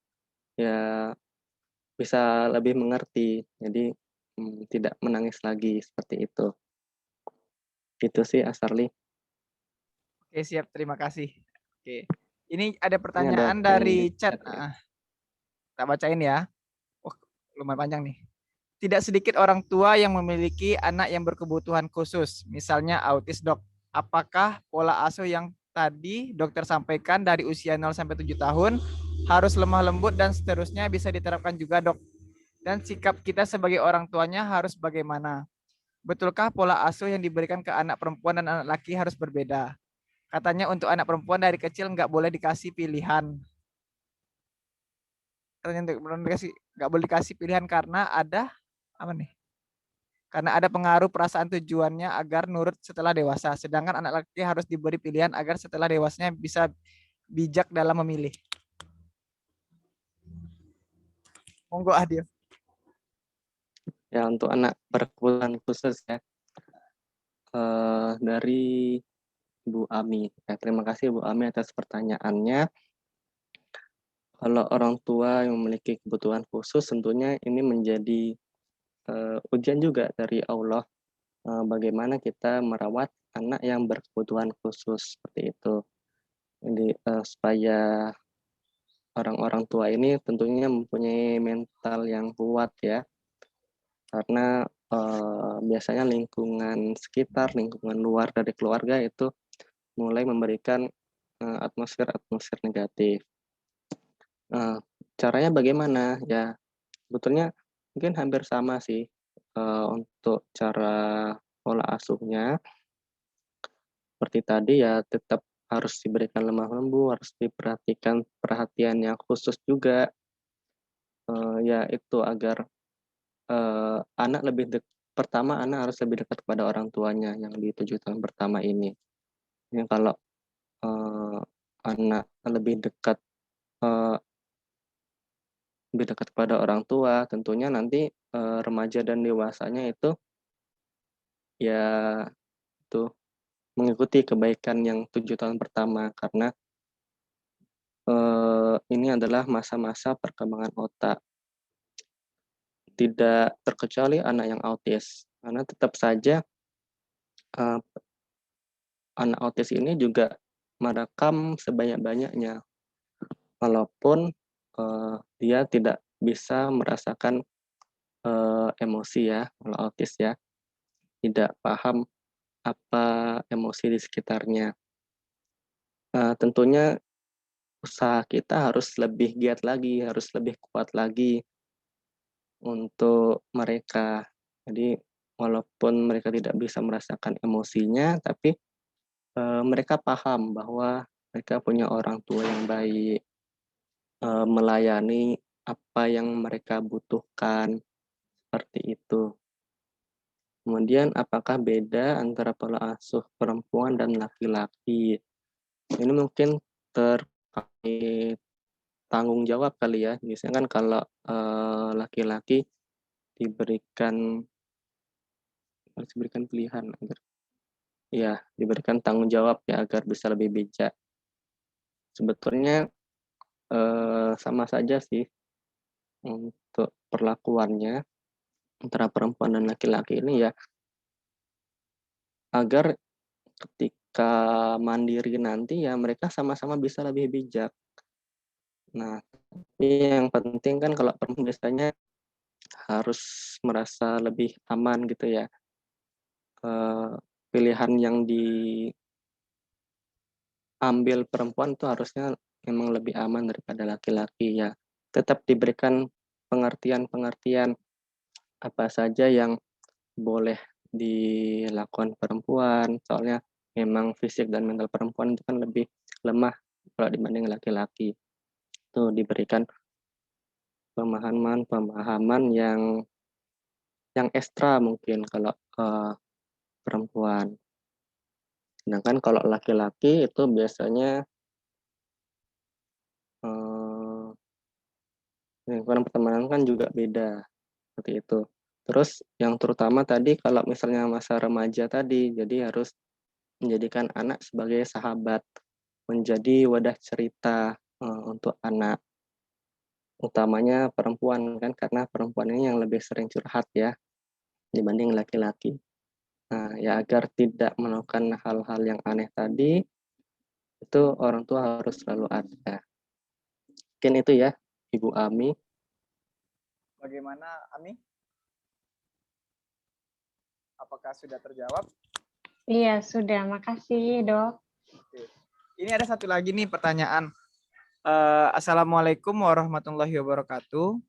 ya bisa lebih mengerti. Jadi, tidak menangis lagi, seperti itu. Itu sih, Asarli. Oke siap, terima kasih. Oke, ini ada Ini ada pertanyaan pertanyaan di dari chat. chat ya. Tak bacain ya. Wah, lumayan panjang nih. Tidak sedikit orang tua yang memiliki anak yang berkebutuhan khusus, misalnya autis, Dok. Apakah pola asuh yang tadi dokter sampaikan dari usia 0 sampai 7 tahun harus lemah lembut dan seterusnya bisa diterapkan juga, Dok? Dan sikap kita sebagai orang tuanya harus bagaimana? Betulkah pola asuh yang diberikan ke anak perempuan dan anak laki harus berbeda? Katanya untuk anak perempuan dari kecil nggak boleh dikasih pilihan. Katanya untuk nggak boleh dikasih pilihan karena ada apa nih? Karena ada pengaruh perasaan tujuannya agar nurut setelah dewasa. Sedangkan anak laki harus diberi pilihan agar setelah dewasanya bisa bijak dalam memilih. Monggo Adil. Ya, untuk anak berkebutuhan khusus ya, dari Bu Ami. Ya, terima kasih Bu Ami atas pertanyaannya. Kalau orang tua yang memiliki kebutuhan khusus, tentunya ini menjadi, ujian juga dari Allah, bagaimana kita merawat anak yang berkebutuhan khusus, seperti itu. Jadi, supaya orang-orang tua ini tentunya mempunyai mental yang kuat ya, karena biasanya lingkungan sekitar, lingkungan luar dari keluarga itu mulai memberikan atmosfer-atmosfer negatif. Caranya bagaimana? Ya, sebetulnya mungkin hampir sama sih untuk cara pola asuhnya. Seperti tadi ya, tetap harus diberikan lemah lembut, harus diperhatikan perhatian yang khusus juga, ya itu agar anak lebih pertama anak harus lebih dekat kepada orang tuanya yang di 7 tahun pertama ini. Ini kalau, eee, anak eee, lebih dekat kepada orang tua, tentunya nanti, remaja dan dewasanya itu, ya itu, mengikuti kebaikan yang 7 tahun pertama. Karena, ini adalah masa-masa perkembangan otak, tidak terkecuali anak yang autis. Karena tetap saja, eee, anak autis ini juga merekam sebanyak-banyaknya, walaupun, dia tidak bisa merasakan, emosi ya, kalau autis ya, tidak paham apa emosi di sekitarnya. Tentunya usaha kita harus lebih giat lagi, harus lebih kuat lagi untuk mereka. Jadi walaupun mereka tidak bisa merasakan emosinya, tapi, mereka paham bahwa mereka punya orang tua yang baik, melayani apa yang mereka butuhkan, seperti itu. Kemudian apakah beda antara pola asuh perempuan dan laki-laki? Ini mungkin terkait tanggung jawab kali ya. Biasanya kan kalau, laki-laki diberikan harus diberikan pilihan agar iya, diberikan tanggung jawab ya agar bisa lebih bijak. Sebetulnya, sama saja sih untuk perlakuannya antara perempuan dan laki-laki ini ya, agar ketika mandiri nanti ya mereka sama-sama bisa lebih bijak. Nah, tapi yang penting kan kalau perempuan biasanya harus merasa lebih aman gitu ya, pilihan yang diambil perempuan itu harusnya memang lebih aman daripada laki-laki ya. Tetap diberikan pengertian-pengertian apa saja yang boleh dilakukan perempuan, soalnya memang fisik dan mental perempuan itu kan lebih lemah kalau dibanding laki-laki. Itu diberikan pemahaman-pemahaman yang ekstra mungkin kalau, perempuan. Sedangkan kalau laki-laki itu biasanya, eee, lingkungan pertemanan kan juga beda, seperti itu. Terus yang terutama tadi kalau misalnya masa remaja tadi, jadi harus menjadikan anak sebagai sahabat, menjadi wadah cerita, untuk anak, utamanya perempuan kan, karena perempuan ini yang lebih sering curhat ya, dibanding laki-laki. Nah, ya agar tidak melakukan hal-hal yang aneh tadi, itu orang tua harus selalu ada. Mungkin itu ya, Ibu Ami. Bagaimana, Ami? Apakah sudah terjawab? Iya, sudah. Makasih, Dok. Oke. Ini ada satu lagi nih pertanyaan. Assalamualaikum warahmatullahi wabarakatuh.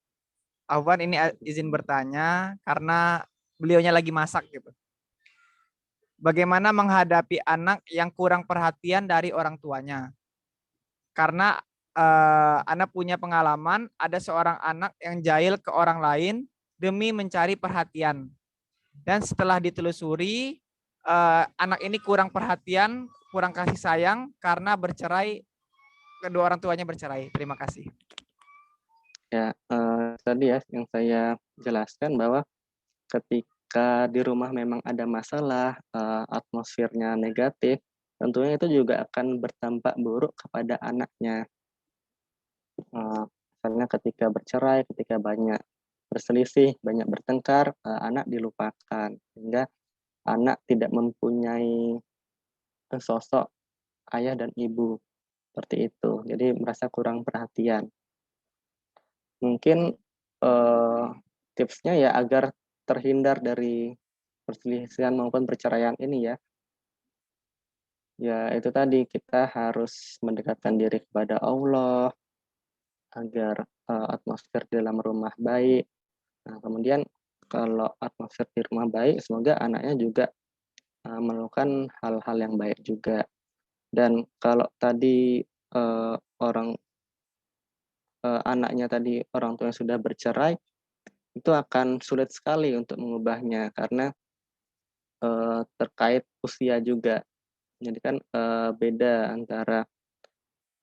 Afwan ini izin bertanya karena beliaunya lagi masak gitu. Bagaimana menghadapi anak yang kurang perhatian dari orang tuanya? Karena anak punya pengalaman ada seorang anak yang jahil ke orang lain demi mencari perhatian. Dan setelah ditelusuri, anak ini kurang perhatian, kurang kasih sayang karena bercerai, kedua orang tuanya bercerai. Terima kasih. Ya, tadi ya yang saya jelaskan bahwa ketika di rumah memang ada masalah, atmosfernya negatif, tentunya itu juga akan berdampak buruk kepada anaknya. Misalnya ketika bercerai, ketika banyak berselisih, banyak bertengkar, anak dilupakan, sehingga anak tidak mempunyai, sosok ayah dan ibu, seperti itu. Jadi merasa kurang perhatian. Mungkin, tipsnya ya agar terhindar dari perselisihan maupun perceraian ini ya. Ya itu tadi, kita harus mendekatkan diri kepada Allah agar, atmosfer di dalam rumah baik. Nah, kemudian kalau atmosfer di rumah baik, semoga anaknya juga, melakukan hal-hal yang baik juga. Dan kalau tadi, orang anaknya tadi orang tua yang sudah bercerai, itu akan sulit sekali untuk mengubahnya karena, terkait usia juga. Jadi kan, beda antara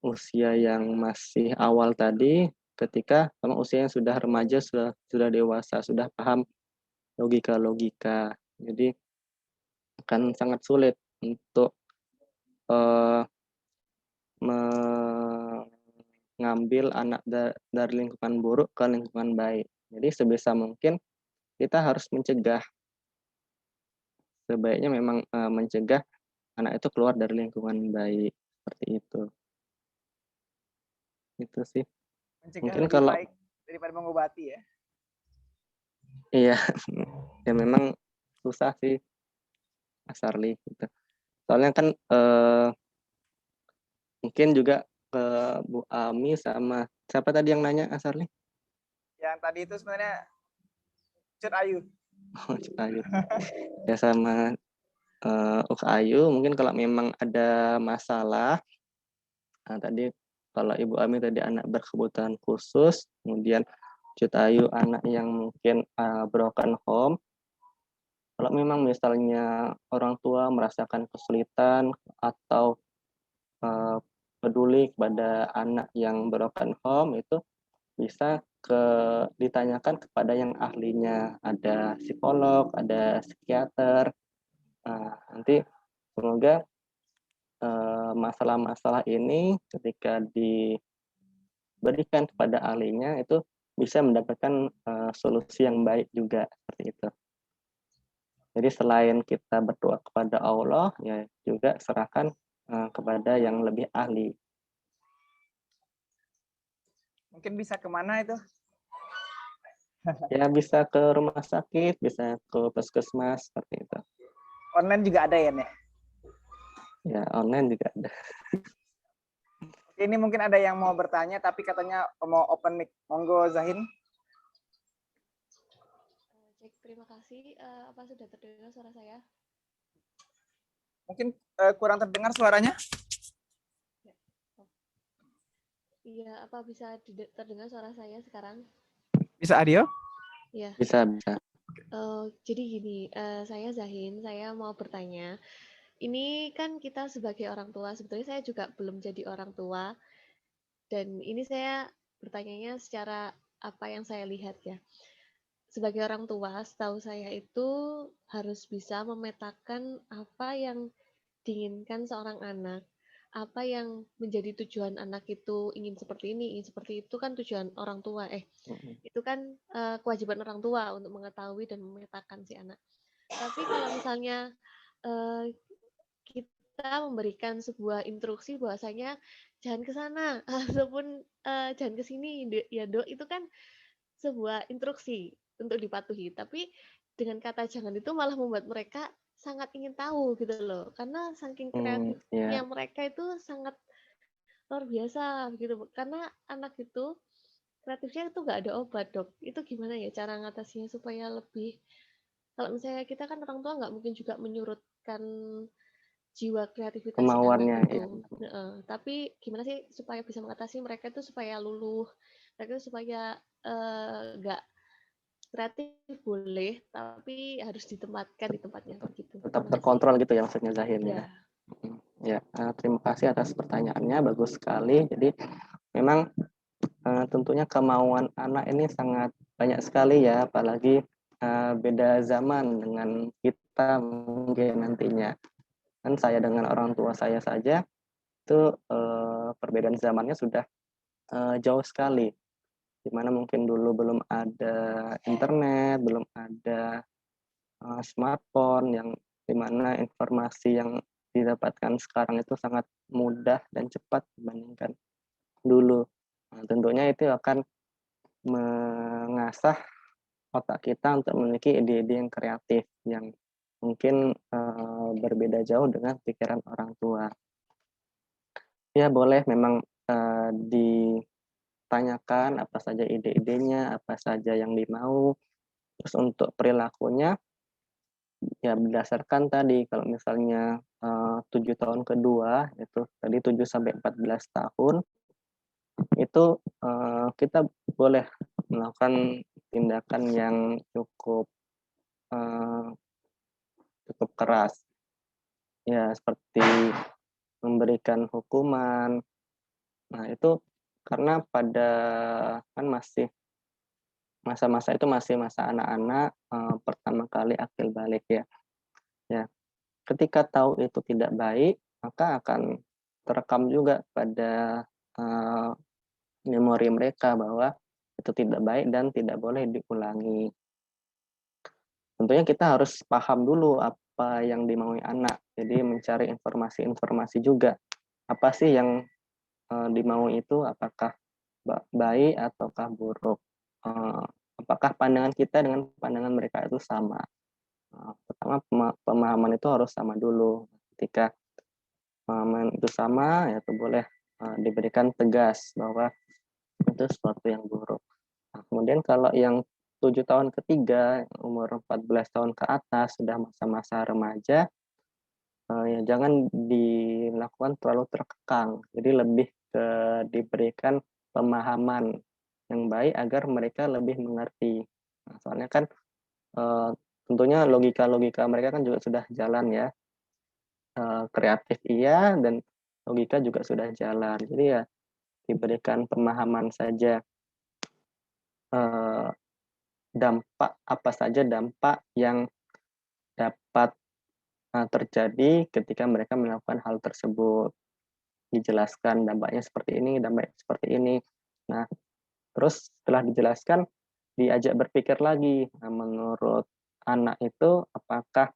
usia yang masih awal tadi, ketika sama usia yang sudah remaja, sudah dewasa, sudah paham logika-logika. Jadi akan sangat sulit untuk, eee, mengambil anak dari lingkungan buruk ke lingkungan baik. Jadi sebisa mungkin kita harus mencegah, sebaiknya memang, mencegah anak itu keluar dari lingkungan baik, seperti itu. Itu sih. Mencegah Mungkin lebih kalau baik daripada mengobati ya. iya, ya memang susah sih, Mas Arli, gitu. Soalnya kan, mungkin juga ke Bu Ami sama siapa tadi yang nanya, Mas Arli? Yang tadi itu sebenarnya Cut Ayu. Oh, Cik Ayu. Ya sama, Uk Ayu, mungkin kalau memang ada masalah, tadi kalau Ibu Ami tadi anak berkebutuhan khusus, kemudian Cut Ayu anak yang mungkin, broken home, kalau memang misalnya orang tua merasakan kesulitan atau, eee, peduli kepada anak yang broken home, itu bisa ditanyakan kepada yang ahlinya, ada psikolog, ada psikiater. Nanti semoga, masalah-masalah ini ketika diberikan kepada ahlinya itu bisa mendapatkan, solusi yang baik juga, seperti itu. Jadi selain kita berdoa kepada Allah, ya juga serahkan, kepada yang lebih ahli. Mungkin bisa kemana itu? Ya bisa ke rumah sakit, bisa ke puskesmas, seperti itu. Online juga ada ya, Nek? Ya online juga ada. Ini mungkin ada yang mau bertanya, tapi katanya mau open mic. Monggo, Zahin. Cek, terima kasih. Apa sudah terdengar suara saya? Mungkin kurang terdengar suaranya. Ya. Oh. Iya, apa bisa terdengar suara saya sekarang? Bisa, Adio? Iya. Bisa, bisa. Jadi gini, saya Zahin, saya mau bertanya. Ini kan kita sebagai orang tua, sebetulnya saya juga belum jadi orang tua. Dan ini saya bertanyanya secara apa yang saya lihat ya. Sebagai orang tua, setahu saya itu harus bisa memetakan apa yang diinginkan seorang anak, apa yang menjadi tujuan anak itu ingin seperti ini, ingin seperti itu kan tujuan orang tua. Itu kan kewajiban orang tua untuk mengetahui dan memetakan si anak. Tapi kalau misalnya eh, kita memberikan sebuah instruksi bahwasanya jangan ke sana ataupun jangan ke sini, ya Dok, itu kan sebuah instruksi untuk dipatuhi. Tapi dengan kata jangan itu malah membuat mereka sangat ingin tahu gitu loh. Karena saking kreatifnya Iya. mereka itu sangat luar biasa gitu. Karena anak itu kreatifnya itu nggak ada obat, Dok. Itu gimana ya cara ngatasinya supaya lebih, kalau misalnya kita kan orang tua nggak mungkin juga menyurutkan jiwa kreativitas si anak Kemauannya, ya. itu. Tapi gimana sih supaya bisa mengatasi mereka itu supaya luluh, mereka itu supaya nggak kreatif boleh, tapi harus ditempatkan di tempatnya begitu. Tetap Gimana sih? terkontrol gitu ya maksudnya Zahin ya. Ya, Ya, terima kasih atas pertanyaannya, bagus sekali. Jadi memang tentunya kemauan anak ini sangat banyak sekali ya, apalagi beda zaman dengan kita mungkin nantinya. Kan saya dengan orang tua saya saja itu perbedaan zamannya sudah jauh sekali. Dimana mungkin dulu belum ada internet, belum ada smartphone yang dimana informasi yang didapatkan sekarang itu sangat mudah dan cepat dibandingkan dulu. Tentunya itu akan mengasah otak kita untuk memiliki ide-ide yang kreatif yang mungkin berbeda jauh dengan pikiran orang tua. Ya boleh memang ditanyakan apa saja ide-idenya, apa saja yang dimau. Terus untuk perilakunya ya berdasarkan tadi kalau misalnya 7 tahun kedua itu tadi 7 sampai 14 tahun itu kita boleh melakukan tindakan yang cukup eh, cukup keras ya seperti memberikan hukuman. Nah, itu karena pada kan masih masa-masa itu masih masa anak-anak pertama kali akil balik ya. Ya, ketika tahu itu tidak baik, maka akan terekam juga pada memori mereka bahwa itu tidak baik dan tidak boleh diulangi. Tentunya kita harus paham dulu apa yang dimaui anak. Jadi mencari informasi-informasi juga. Apa sih yang dimaui itu? Apakah baik ataukah buruk? Apakah pandangan kita dengan pandangan mereka itu sama? Pertama pemahaman itu harus sama dulu. Ketika pemahaman itu sama, ya itu boleh diberikan tegas bahwa itu sesuatu yang buruk. Nah, kemudian kalau yang 7 tahun ketiga, umur 14 tahun ke atas, sudah masa-masa remaja, ya jangan dilakukan terlalu terkekang. Jadi lebih ke diberikan pemahaman yang baik agar mereka lebih mengerti. Nah, soalnya kan tentunya logika-logika mereka kan juga sudah jalan ya. Kreatif iya dan logika juga sudah jalan. Jadi ya diberikan pemahaman saja dampak apa saja dampak yang dapat terjadi ketika mereka melakukan hal tersebut. Dijelaskan dampaknya seperti ini, dampaknya seperti ini. Nah, terus setelah dijelaskan, diajak berpikir lagi. Nah, menurut anak itu, apakah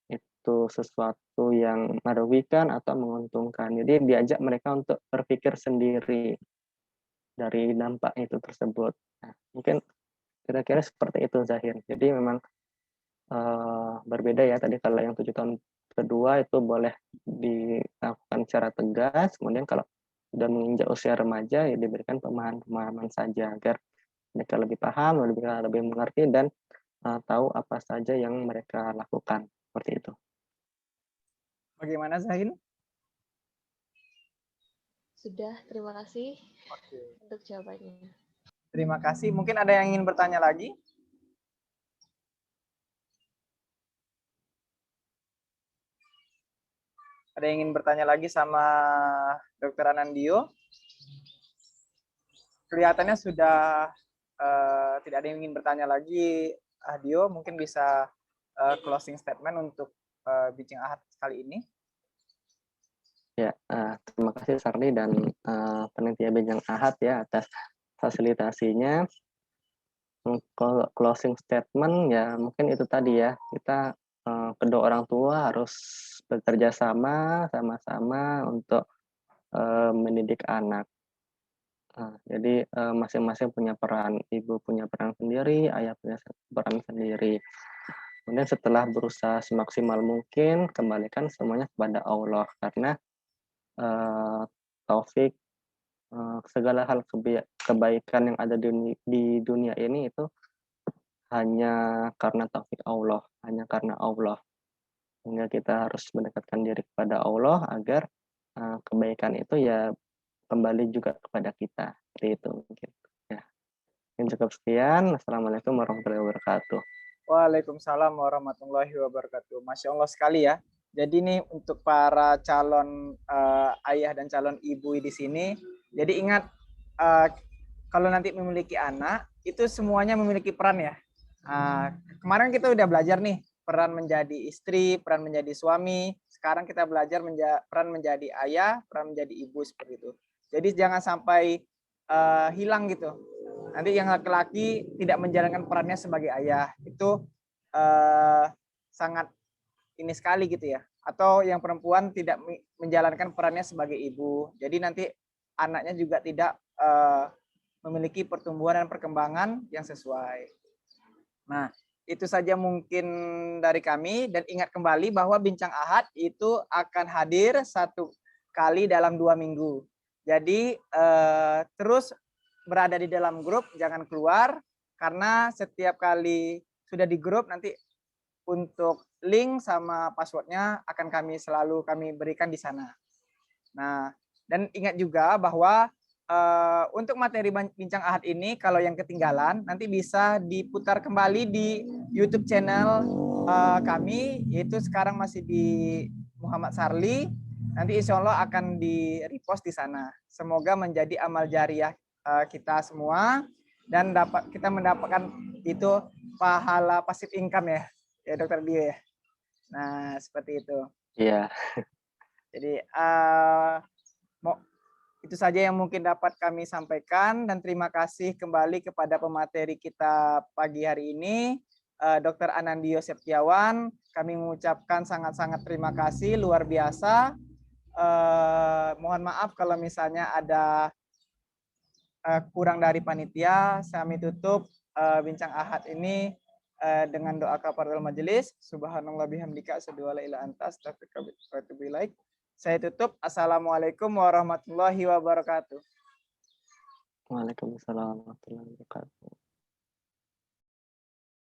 itu sesuatu yang merugikan atau menguntungkan. Jadi diajak mereka untuk berpikir sendiri dari dampak itu tersebut. Nah, mungkin kira-kira seperti itu Zahir. Jadi memang berbeda ya tadi kalau yang 7 tahun kedua itu boleh dilakukan secara tegas, kemudian kalau sudah menginjak usia remaja ya diberikan pemahaman-pemahaman saja agar mereka lebih paham, lebih mengerti dan tahu apa saja yang mereka lakukan seperti itu. Bagaimana Zahin? Sudah, terima kasih untuk jawabannya. Terima kasih. Mungkin ada yang ingin bertanya lagi? Ada yang ingin bertanya lagi sama Dr. Anandio? Kelihatannya sudah tidak ada yang ingin bertanya lagi. Dio mungkin bisa closing statement untuk Bijing Ahad kali ini. Ya, terima kasih Sarli dan panitia Bijing Ahad ya atas fasilitasinya. Kalau closing statement ya mungkin itu tadi ya, kita kedua orang tua harus bekerja sama untuk mendidik anak. Jadi masing-masing punya peran, ibu punya peran sendiri, ayah punya peran sendiri. Kemudian setelah berusaha semaksimal mungkin, kembalikan semuanya kepada Allah karena taufik segala hal kebaikan yang ada di dunia ini itu hanya karena taufik Allah, hanya karena Allah. Sehingga kita harus mendekatkan diri kepada Allah agar kebaikan itu ya kembali juga kepada kita. Seperti itu mungkin. Ya. Mungkin cukup sekian. Assalamualaikum warahmatullahi wabarakatuh. Waalaikumsalam warahmatullahi wabarakatuh. Masya Allah sekali ya. Jadi nih untuk para calon ayah dan calon ibu di sini, jadi ingat kalau nanti memiliki anak, itu semuanya memiliki peran ya. Kemarin kita udah belajar nih, peran menjadi istri, peran menjadi suami. Sekarang kita belajar peran menjadi ayah, peran menjadi ibu seperti itu. Jadi jangan sampai hilang gitu. Nanti yang laki-laki tidak menjalankan perannya sebagai ayah, itu sangat ini sekali gitu ya. Atau yang perempuan tidak menjalankan perannya sebagai ibu. Jadi nanti anaknya juga tidak memiliki pertumbuhan dan perkembangan yang sesuai. Nah, itu saja mungkin dari kami, dan ingat kembali bahwa Bincang Ahad itu akan hadir 1 kali dalam 2 minggu. Jadi terus berada di dalam grup, jangan keluar, karena setiap kali sudah di grup nanti untuk link sama passwordnya akan selalu kami berikan di sana. Nah, dan ingat juga bahwa untuk materi Bincang Ahad ini kalau yang ketinggalan nanti bisa diputar kembali di YouTube channel kami, yaitu sekarang masih di Muhammad Sarli. Nanti insya Allah akan di repost di sana. Semoga menjadi amal jariah kita semua, dan kita mendapatkan itu pahala passive income ya Dokter Dio ya. Nah seperti itu. Iya. Jadi itu saja yang mungkin dapat kami sampaikan, dan terima kasih kembali kepada pemateri kita pagi hari ini, Dr. Anandio Septiawan. Kami mengucapkan sangat-sangat terima kasih, luar biasa. Mohon maaf kalau misalnya ada kurang dari panitia. Kami tutup Bincang Ahad ini dengan doa kafaratul majelis. Subhanallah bihamdika asyhadu an la ilaha illa anta astaghfiruka wa atubu ilaik. Saya tutup. Assalamualaikum warahmatullahi wabarakatuh. Waalaikumsalam warahmatullahi wabarakatuh.